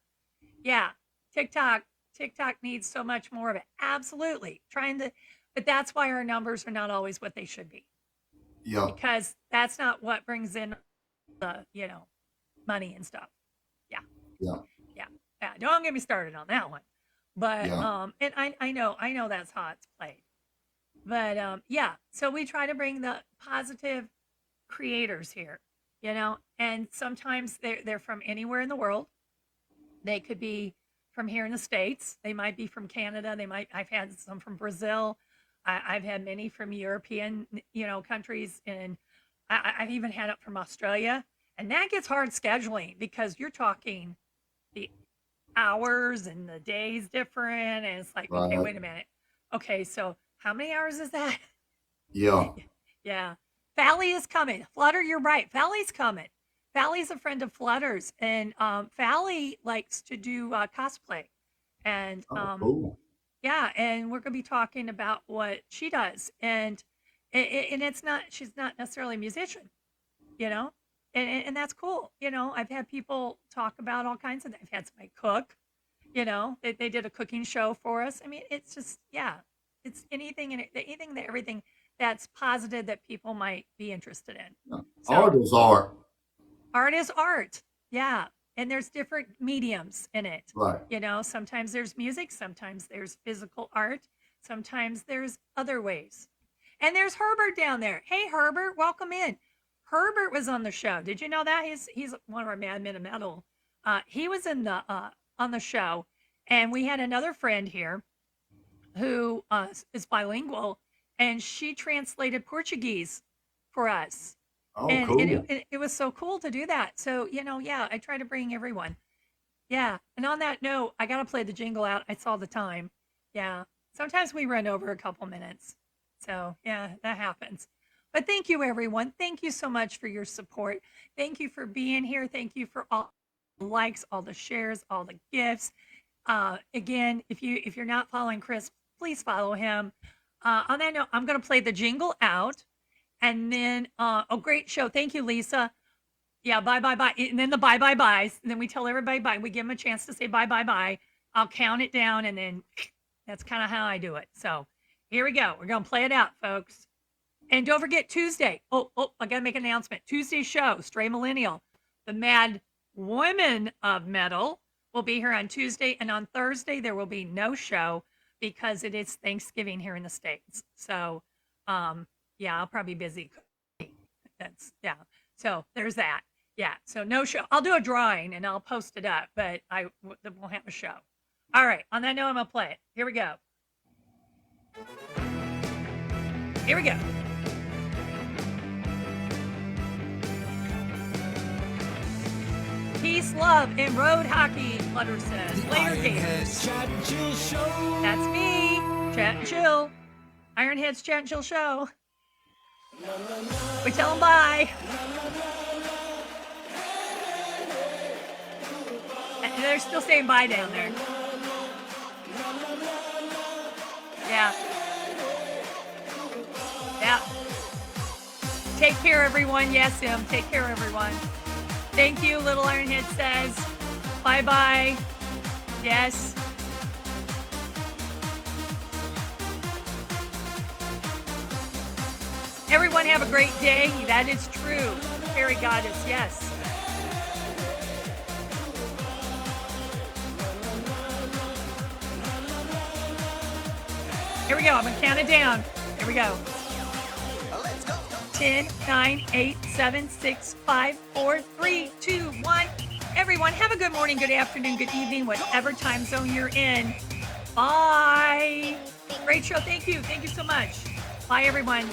Yeah. TikTok, TikTok needs so much more of it. Absolutely. But that's why our numbers are not always what they should be Yeah. because that's not what brings in the, money and stuff. Yeah. Yeah. Yeah. Yeah. Don't get me started on that one. But Yeah. and I know that's how it's played. But yeah, so we try to bring the positive creators here, and sometimes they're from anywhere in the world. They could be from here in the States. They might be from Canada. I've had some from Brazil. I've had many from European, countries, and I've even had it from Australia. And that gets hard scheduling because you're talking the hours and the days different. And it's like, okay, Right. wait a minute. Okay, so how many hours is that? Yeah. Yeah. Fally is coming. Flutter, you're right. Fally's coming. Fally's a friend of Flutter's, and Fally likes to do cosplay. And Oh, cool. yeah, and we're going to be talking about what she does. And it's not, she's not necessarily a musician, you know? And that's cool. I've had people talk about all kinds of, I've had somebody cook, they did a cooking show for us. I mean, it's just, yeah, it's everything that's positive that people might be interested in. Yeah. So Art is art. art is art. Yeah. And there's different mediums in it. Right. Sometimes there's music, sometimes there's physical art, sometimes there's other ways. And there's Herbert down there. Hey, Herbert, welcome in. Herbert was on the show. Did you know that? He's one of our Madmen of Metal. He was in the on the show, and we had another friend here who is bilingual, and she translated Portuguese for us. Oh, And cool. it was so cool to do that. So, yeah, I try to bring everyone. Yeah. And on that note, I got to play the jingle out. I saw the time. Yeah. Sometimes we run over a couple minutes. So, yeah, that happens. But thank you, everyone. Thank you so much for your support. Thank you for being here. Thank you for all the likes, all the shares, all the gifts. Again, if you're not following Chris, please follow him. On that note, I'm going to play the jingle out. And then, oh, great show. Thank you, Lisa. Yeah, bye, bye, bye. And then the bye, bye, byes. And then we tell everybody bye. We give them a chance to say bye, bye, bye. I'll count it down, and then that's kind of how I do it. So here we go. We're going to play it out, folks. And don't forget Tuesday. Oh, I got to make an announcement. Tuesday's show, Stray Millennial, the Mad Women of Metal, will be here on Tuesday. And on Thursday, there will be no show because it is Thanksgiving here in the States. So, yeah, I'll probably be busy. Yeah. So there's that. Yeah. So no show. I'll do a drawing and I'll post it up, but I won't have a show. All right. On that note, I'm going to play it. Here we go. Here we go. Peace, love, and road hockey, Flutter says. Later, Gators. That's me. Chat and chill. Ironhead's Chat and Chill Show. We tell them bye. And they're still saying bye down there. Yeah. Yeah. Take care, everyone. Yes, Em. Take care, everyone. Thank you, Little Ironhead says. Bye-bye. Yes. Everyone have a great day. That is true. Fairy goddess, yes. Here we go. I'm going to count it down. Here we go. 10, 9, 8, 7, 6, 5, 4, 3, 2, 1. Everyone, have a good morning, good afternoon, good evening, whatever time zone you're in. Bye. Great show. Thank you. Thank you so much. Bye, everyone.